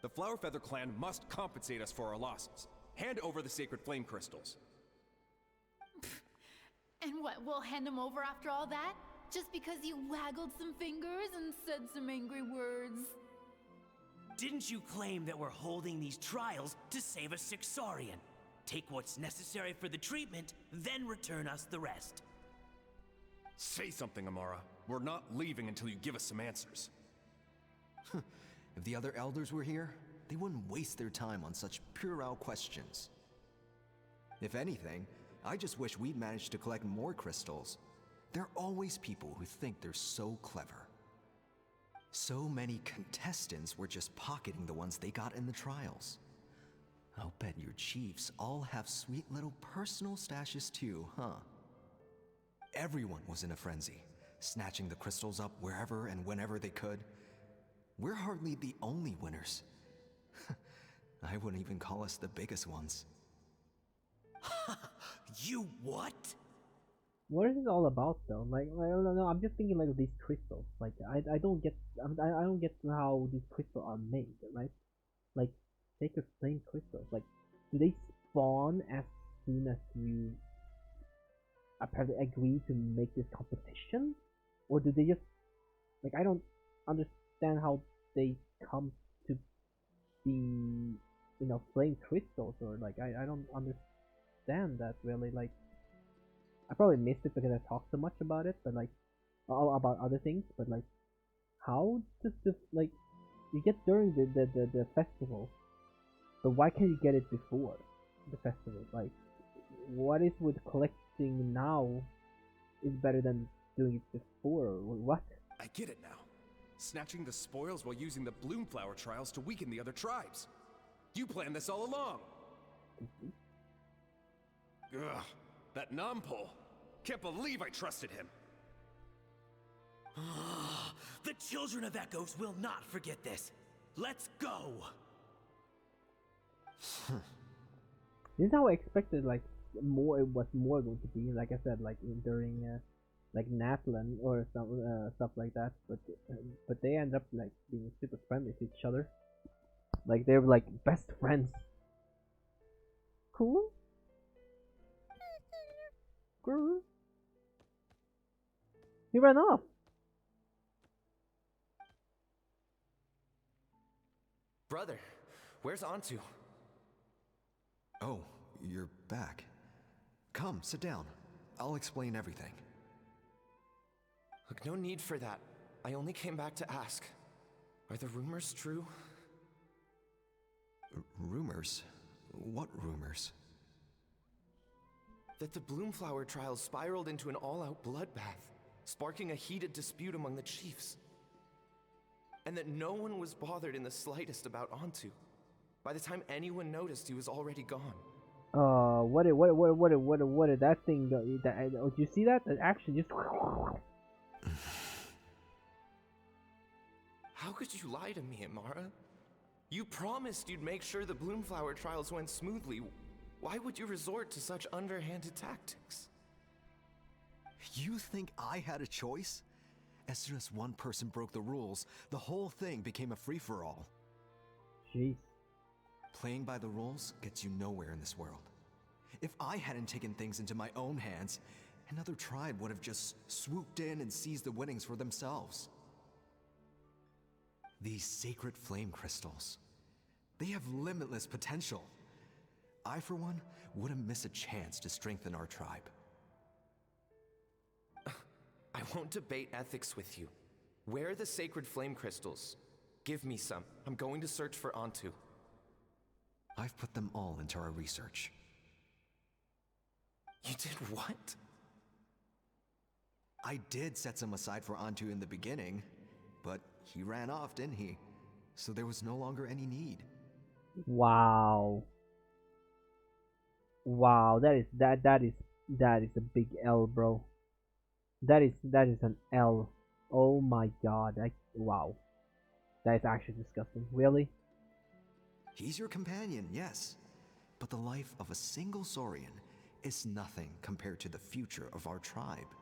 The Flower Feather clan must compensate us for our losses. Hand over the sacred flame crystals. And what, we'll hand them over after all that? Just because you waggled some fingers and said some angry words? Didn't you claim that we're holding these trials to save a Sixarian? Take what's necessary for the treatment, then return us the rest. Say something, Amara. We're not leaving until you give us some answers. If the other elders were here, they wouldn't waste their time on such puerile questions. If anything, I just wish we'd managed to collect more crystals. There are always people who think they're so clever. So many contestants were just pocketing the ones they got in the trials. I'll bet your chiefs all have sweet little personal stashes too, huh? Everyone was in a frenzy, snatching the crystals up wherever and whenever they could. We're hardly the only winners. I wouldn't even call us the biggest ones. You what? What is this all about though? Like I don't know. I'm just thinking like of these crystals. Like I don't get I don't get how these crystals are made, right? Like sacred flame crystals. Like do they spawn as soon as you apparently agree to make this competition, or do they just like I don't understand how they come to be flame crystals, or like I don't understand that really. Like I probably missed it because I talked so much about it, but like about other things. But like, how does the like you get during the festival, but why can't you get it before the festival? Like, what is with collecting now is better than doing it before? Or what? I get it now. Snatching the spoils while using the Bloomflower trials to weaken the other tribes. You planned this all along. Ugh, that Nampol. Can't believe I trusted him. The children of Echoes will not forget this. Let's go. This is how I expected like more, what's more going to be, like I said, like during like Natlan or some stuff like that. But they end up like being super friendly to each other. Like they're like best friends. Cool. Cool. He ran off. Brother, where's Antu? Oh, you're back. Come, sit down. I'll explain everything. Look, no need for that. I only came back to ask. Are the rumors true? Rumors? What rumors? That the Bloomflower trials spiraled into an all-out bloodbath, sparking a heated dispute among the chiefs. And that no one was bothered in the slightest about Antu. By the time anyone noticed, he was already gone. What did that thing go? Did you see that? That action just. How could you lie to me, Amara? You promised you'd make sure the Bloomflower trials went smoothly. Why would you resort to such underhanded tactics? You think I had a choice? As soon as one person broke the rules, the whole thing became a free-for-all. Jeez. Playing by the rules gets you nowhere in this world. If I hadn't taken things into my own hands, another tribe would have just swooped in and seized the winnings for themselves. These sacred flame crystals, they have limitless potential. I, for one, wouldn't miss a chance to strengthen our tribe. I won't debate ethics with you. Where are the sacred flame crystals? Give me some. I'm going to search for Antu. I've put them all into our research. You did what? I did set some aside for Antu in the beginning, but he ran off, didn't he? So there was no longer any need. Wow. Wow, that is a big L, bro. That is an L. Oh my god. Wow. That is actually disgusting. Really? He's your companion, yes. But the life of a single Saurian is nothing compared to the future of our tribe.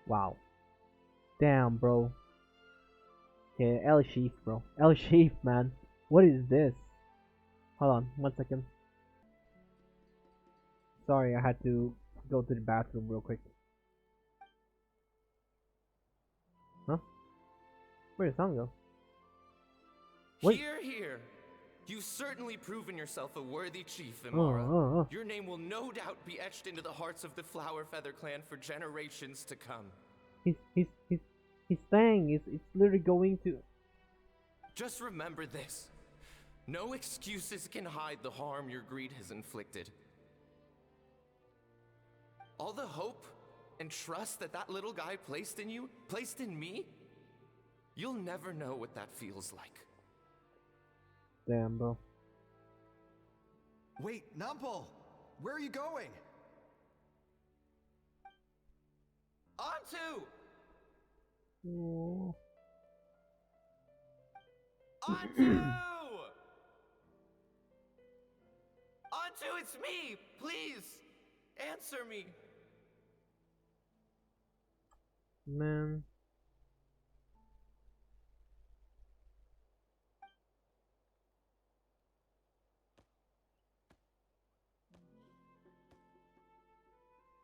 Wow. Damn, bro. Yeah, L Sheaf, bro. L Sheaf, man. What is this? Hold on, 1 second. Sorry, I had to go to the bathroom real quick. Huh? Where did the sound go? What? Here! You've certainly proven yourself a worthy chief, Imara. Your name will no doubt be etched into the hearts of the Flower Feather clan for generations to come. His thing is, it's literally going to... Just remember this. No excuses can hide the harm your greed has inflicted. All the hope and trust that little guy placed in you, placed in me, you'll never know what that feels like. Damn, bro. Wait, Nampal! Where are you going? Antu! Oh. Antu! Antu, it's me! Please! Answer me! Man.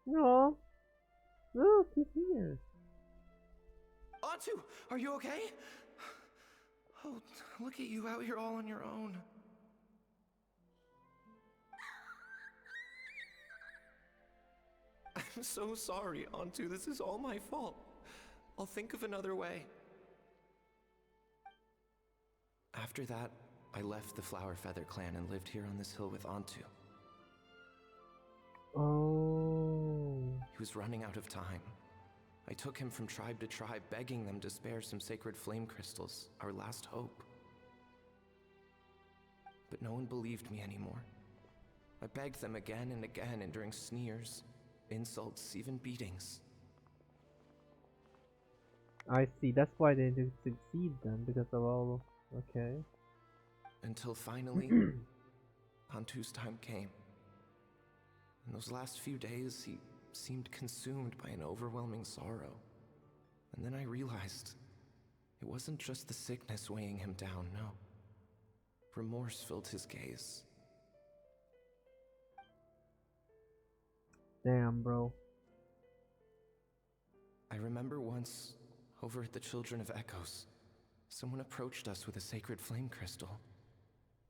No. Look, he's here. Antu, are you okay? Oh, look at you out here all on your own. I'm so sorry, Antu. This is all my fault. I'll think of another way. After that, I left the Flower Feather clan and lived here on this hill with Antu. Oh. He was running out of time. I took him from tribe to tribe, begging them to spare some sacred flame crystals, our last hope. But no one believed me anymore. I begged them again and again, enduring sneers, insults, even beatings. I see. That's why they didn't succeed then, because of all... Okay. Until finally, Antu's time came. In those last few days, he seemed consumed by an overwhelming sorrow. And then I realized it wasn't just the sickness weighing him down, no. Remorse filled his gaze. Damn, bro. I remember once, over at the Children of Echoes, someone approached us with a sacred flame crystal,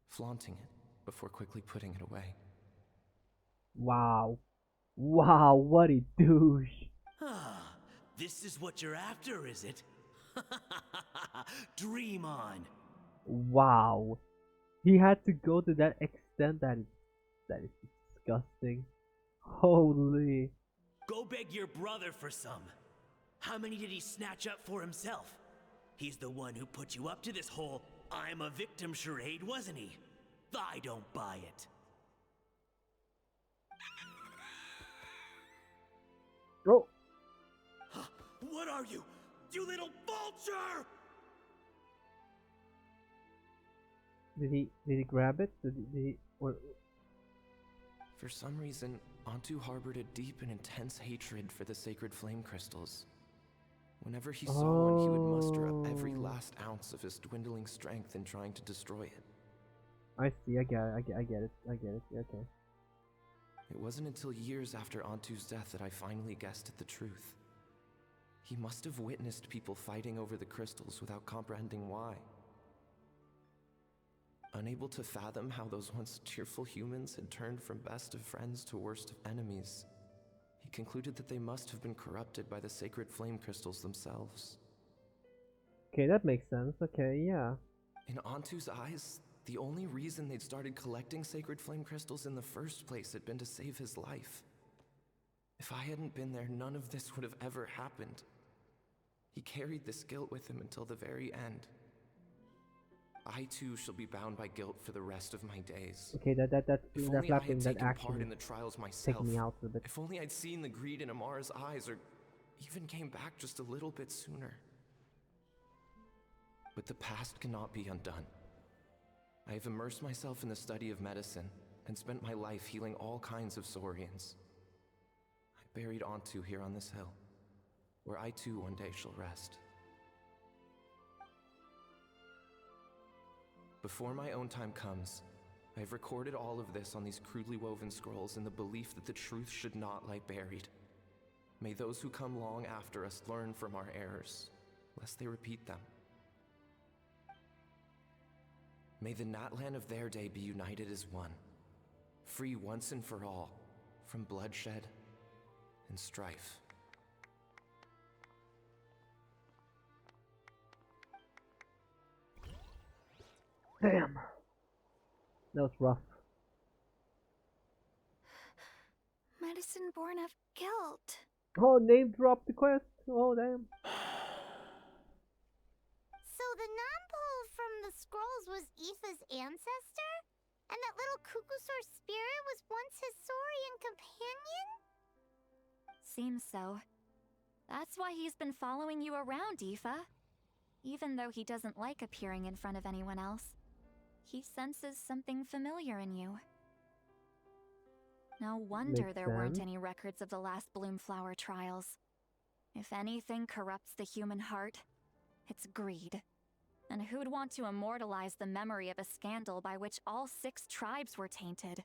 flaunting it before quickly putting it away. Wow. Wow, what a douche. Ah, this is what you're after, is it? Dream on. Wow. He had to go to that extent. That is disgusting. Holy. Go beg your brother for some. How many did he snatch up for himself? He's the one who put you up to this whole I'm a victim charade, wasn't he? I don't buy it. Oh. What are you? You little vulture! Did he grab it? Did he or For some reason, Antu harbored a deep and intense hatred for the sacred flame crystals. Whenever he saw one, he would muster up every last ounce of his dwindling strength in trying to destroy it. I see, I get it. Okay. It wasn't until years after Antu's death that I finally guessed at the truth. He must have witnessed people fighting over the crystals without comprehending why. Unable to fathom how those once cheerful humans had turned from best of friends to worst of enemies, he concluded that they must have been corrupted by the sacred flame crystals themselves. Okay, that makes sense. Okay, yeah. In Antu's eyes, the only reason they'd started collecting sacred flame crystals in the first place had been to save his life. If I hadn't been there, none of this would have ever happened. He carried this guilt with him until the very end. I too shall be bound by guilt for the rest of my days. Okay, that If only I had that taken part in action the trials myself. take me out a bit. If only I'd seen the greed in Amara's eyes, or even came back just a little bit sooner. But the past cannot be undone. I have immersed myself in the study of medicine and spent my life healing all kinds of saurians. I buried Antu here on this hill, where I too one day shall rest. Before my own time comes, I have recorded all of this on these crudely woven scrolls in the belief that the truth should not lie buried. May those who come long after us learn from our errors, lest they repeat them. May the Natlan of their day be united as one, free once and for all from bloodshed and strife. Damn. That was rough. Medicine born of guilt. Oh, name drop the quest. Oh, damn. So the non-pole from the scrolls was Aoifa's ancestor? And that little Kukusaur spirit was once his saurian companion? Seems so. That's why he's been following you around, Aoifa. Even though he doesn't like appearing in front of anyone else, he senses something familiar in you. No wonder Makes there weren't sense. any records of the last Bloomflower trials. If anything corrupts the human heart, it's greed. And who'd want to immortalize the memory of a scandal by which all 6 tribes were tainted?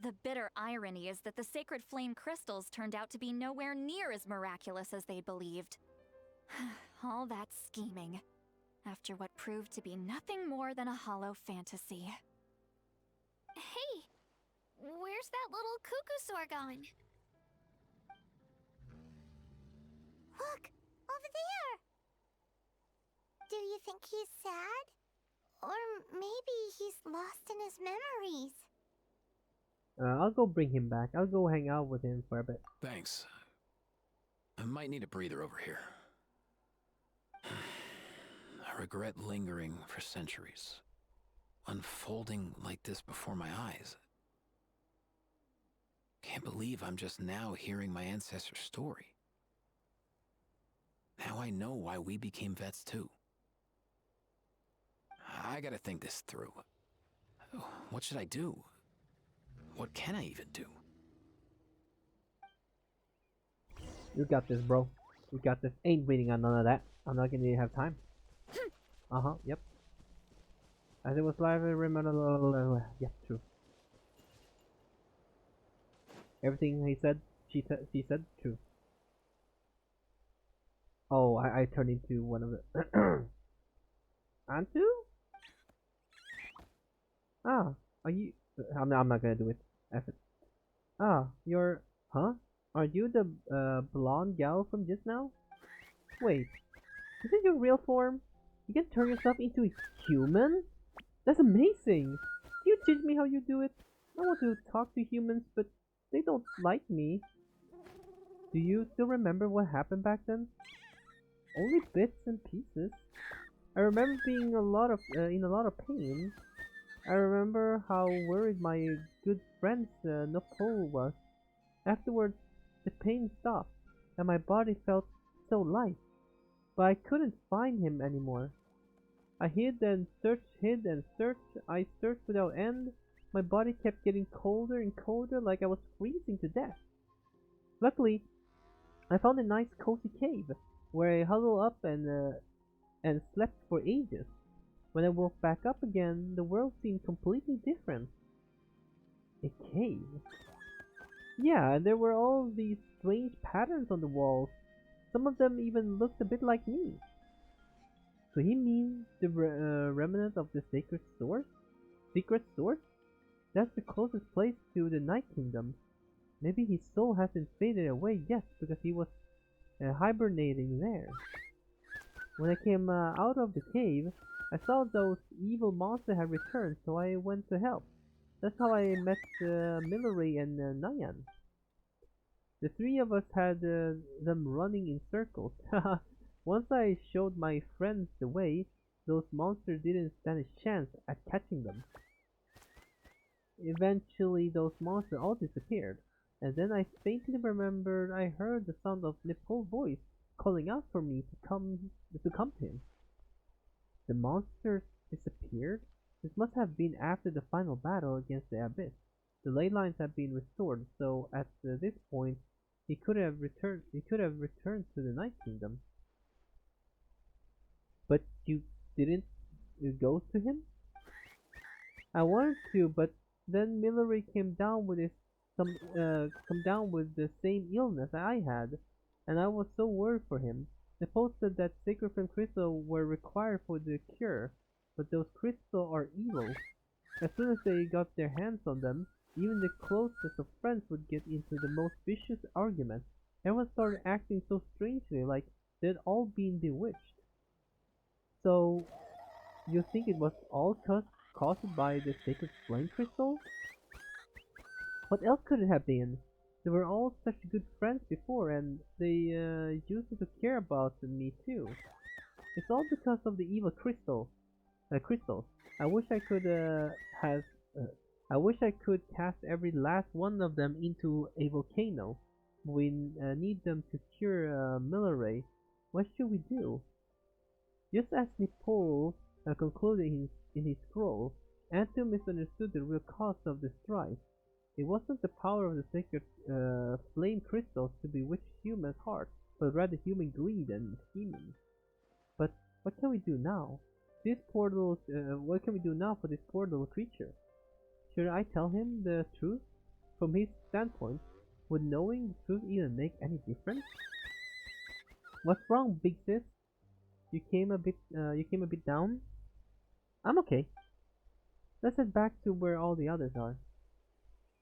The bitter irony is that the sacred flame crystals turned out to be nowhere near as miraculous as they'd believed. All that scheming, after what proved to be nothing more than a hollow fantasy. Hey, where's that little Kukusaur going? Look, over there! Do you think he's sad? Or maybe he's lost in his memories? I'll go bring him back. I'll go hang out with him for a bit. Thanks. I might need a breather over here. I regret lingering for centuries, unfolding like this before my eyes. Can't believe I'm just now hearing my ancestor's story. Now I know why we became vets too. I gotta think this through. What should I do? what can I even do? You got this, bro. You got this. Ain't waiting on none of that. I'm not gonna have time. Yep. As it was live, I remember. Yep, true. Everything he said, she said, true. Oh, I turned into one of the. Antu? Ah, are you? I'm not gonna do it. F it. Ah, you're. Huh? Are you the blonde gal from just now? Wait, is it your real form? You can turn yourself into a human? That's amazing! Can you teach me how you do it? I want to talk to humans, but they don't like me. Do you still remember what happened back then? Only bits and pieces. I remember being in a lot of pain. I remember how worried my good friend Nopal was. Afterwards, the pain stopped, and my body felt so light. But I couldn't find him anymore. I hid and searched. I searched without end. My body kept getting colder and colder, like I was freezing to death. Luckily, I found a nice cozy cave, where I huddled up and slept for ages. When I woke back up again, the world seemed completely different. A cave? Yeah, and there were all these strange patterns on the walls. Some of them even looked a bit like me. So he means the remnant of the sacred source? Secret source? That's the closest place to the Night Kingdom. Maybe his soul hasn't faded away yet because he was hibernating there. When I came out of the cave, I saw those evil monsters had returned, so I went to help. That's how I met Millery and Nyan. The three of us had them running in circles. Once I showed my friends the way, those monsters didn't stand a chance at catching them. Eventually, those monsters all disappeared, and then I faintly remembered I heard the sound of Nepal's voice calling out for me to come to him. The monsters disappeared? This must have been after the final battle against the Abyss. The ley lines had been restored, so at this point he could have returned to the Night Kingdom. But you didn't go to him? I wanted to, but then Millery came down with the same illness I had, and I was so worried for him. The post said that sacred flame crystals were required for the cure, but those crystals are evil. As soon as they got their hands on them, even the closest of friends would get into the most vicious arguments. Everyone started acting so strangely, like they'd all been bewitched. So, you think it was all caused by the sacred flame crystal? What else could it have been? They were all such good friends before, and they used to care about me too. It's all because of the evil crystals. I wish I could cast every last one of them into a volcano. We need them to cure Milleray. What should we do? Just as Nepal concluded in his scroll, Antu misunderstood the real cause of the strife. It wasn't the power of the sacred flame crystals to bewitch human hearts, but rather human greed and scheming. But what can we do now? What can we do now for this poor little creature? Should I tell him the truth? From his standpoint, would knowing the truth even make any difference? What's wrong, big sis? You came a bit down? I'm okay. Let's head back to where all the others are.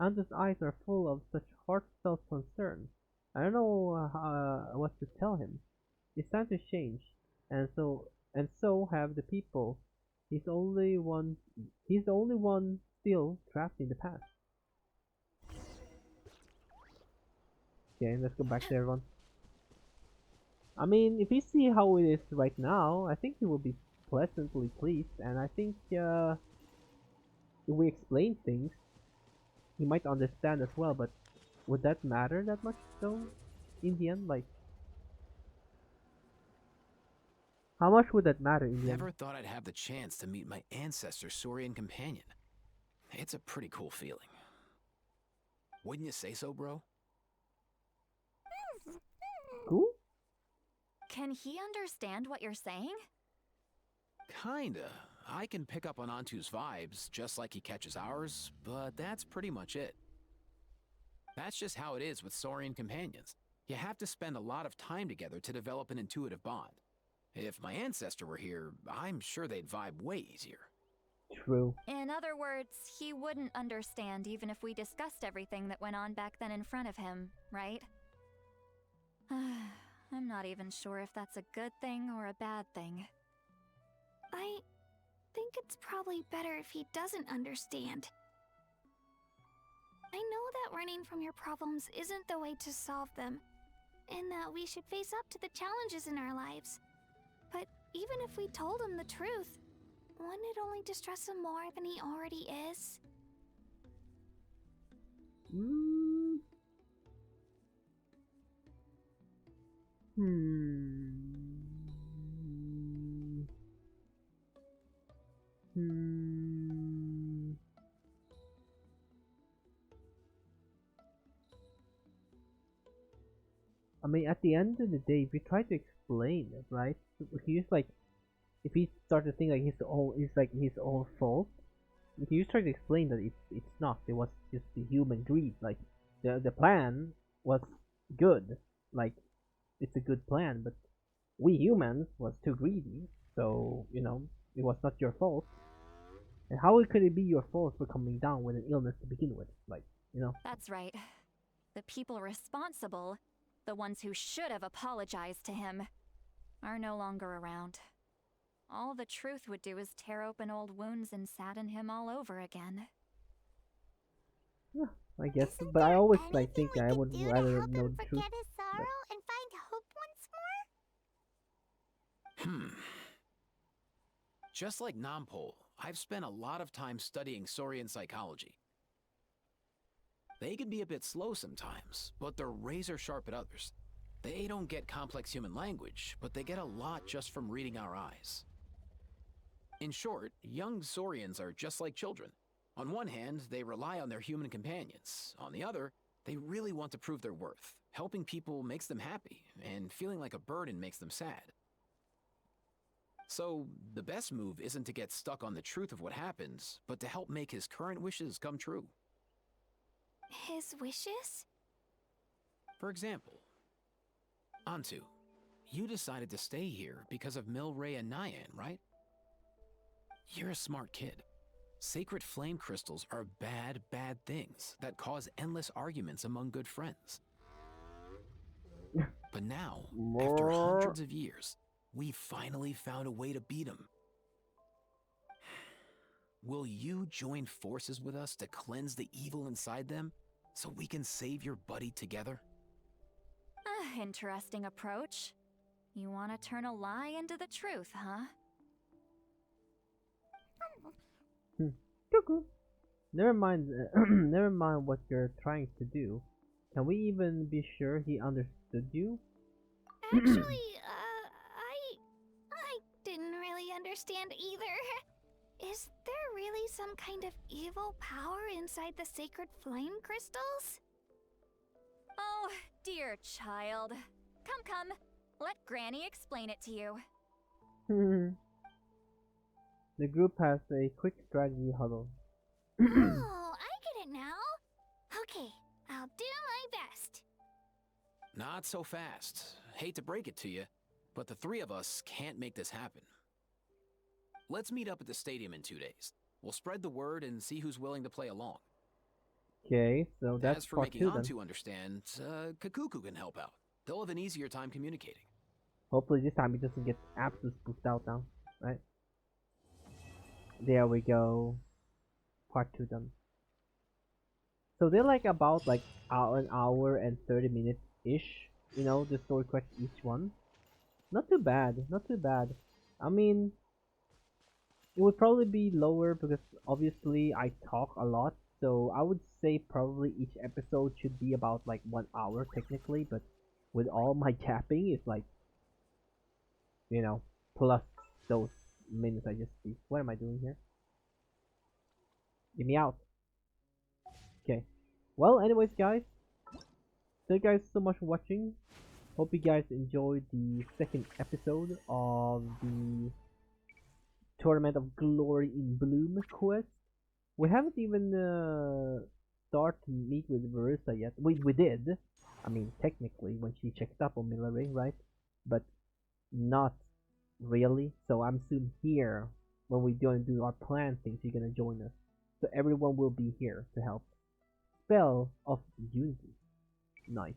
Antu's eyes are full of such heartfelt concern. I don't know what to tell him. It's time to change, and so have the people. He's the only one still trapped in the past. Okay, let's go back to everyone. I mean, if you see how it is right now, I think he will be pleasantly pleased, and I think if we explain things, he might understand as well, but would that matter that much though? In the end, like, how much would that matter in the end? Never thought I'd have the chance to meet my ancestor Saurian companion. It's a pretty cool feeling. Wouldn't you say so, bro? Cool? Can he understand what you're saying? Kinda. I can pick up on Antu's vibes, just like he catches ours, but that's pretty much it. That's just how it is with Saurian companions. You have to spend a lot of time together to develop an intuitive bond. If my ancestor were here, I'm sure they'd vibe way easier. True. In other words, he wouldn't understand even if we discussed everything that went on back then in front of him, right? I'm not even sure if that's a good thing or a bad thing. I think it's probably better if he doesn't understand. I know that running from your problems isn't the way to solve them, and that we should face up to the challenges in our lives. But even if we told him the truth, wouldn't it only distress him more than he already is? I mean, at the end of the day, if you try to explain it, right? He's like, if he starts to think like it's his own fault, if you try to explain that it's not, it was just the human greed. Like the plan was good, like it's a good plan, but we humans was too greedy, so it was not your fault. And how could it be your fault for coming down with an illness to begin with? That's right. The people responsible, the ones who should have apologized to him, are no longer around. All the truth would do is tear open old wounds and sadden him all over again. Yeah, I guess, but I always think I would do rather to help know him the truth. forget his sorrow and find hope once more? Just like Nampol, I've spent a lot of time studying Saurian psychology. They can be a bit slow sometimes, but they're razor sharp at others. They don't get complex human language, but they get a lot just from reading our eyes. In short, young Saurians are just like children. On one hand, they rely on their human companions. On the other, they really want to prove their worth. Helping people makes them happy, and feeling like a burden makes them sad. So, the best move isn't to get stuck on the truth of what happens, but to help make his current wishes come true. His wishes? For example, Antu, you decided to stay here because of Milray and Nyan, right? You're a smart kid. Sacred flame crystals are bad, bad things that cause endless arguments among good friends. But now, after hundreds of years, we finally found a way to beat them. Will you join forces with us to cleanse the evil inside them so we can save your buddy together? Interesting approach. You want to turn a lie into the truth, huh? Cuckoo. Never mind. Never mind what you're trying to do. Can we even be sure he understood you? Actually, I didn't really understand either. Is there really some kind of evil power inside the sacred flame crystals? Oh, dear child. Come. Let Granny explain it to you. The group has a quick strategy huddle. Oh, I get it now. Okay, I'll do my best. Not so fast. Hate to break it to you, but the three of us can't make this happen. Let's meet up at the stadium in 2 days. We'll spread the word and see who's willing to play along. Okay, so that's As for part making two then. Antu understand, Kakuku can help out. They'll have an easier time communicating. Hopefully this time he doesn't get absolutely spooked out now, right? There we go. Part 2 done. So they're like about like an hour and 30 minutes ish, the story quest each one. Not too bad, not too bad. I mean, it would probably be lower because obviously I talk a lot, so I would say probably each episode should be about like 1 hour technically, but with all my tapping it's like, plus those minutes I just speak. What am I doing here? Get me out. Okay. Well, anyways, guys, thank you guys so much for watching. Hope you guys enjoyed the second episode of the Tournament of Glory in Bloom quest. We haven't even started to meet with Versa yet. We did. I mean, technically, when she checked up on Milare, right? But not really. So I'm soon here when we're going to do our plan things. You're gonna join us. So everyone will be here to help. Spell of Unity. Nice.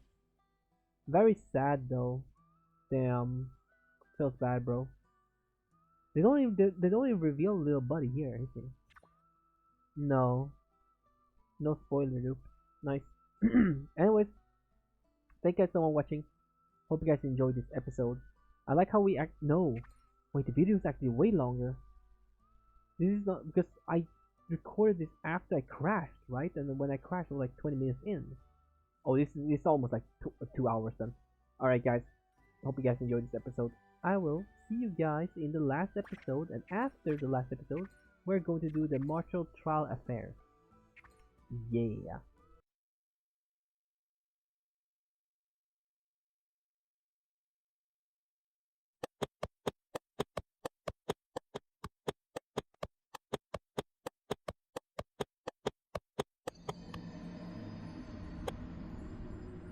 Very sad though. Damn. Feels bad, bro. They don't even reveal little buddy here, I think. No. No spoiler, dude. Nice. Anyways, thank you guys so much for watching. Hope you guys enjoyed this episode. I like how we act. No. Wait, the video is actually way longer. This is not because I recorded this after I crashed, right? And then when I crashed, it was like 20 minutes in. Oh, this is almost like 2 hours then. Alright, guys. Hope you guys enjoyed this episode. I will see you guys in the last episode, and after the last episode, we're going to do the martial trial affairs. Yeah.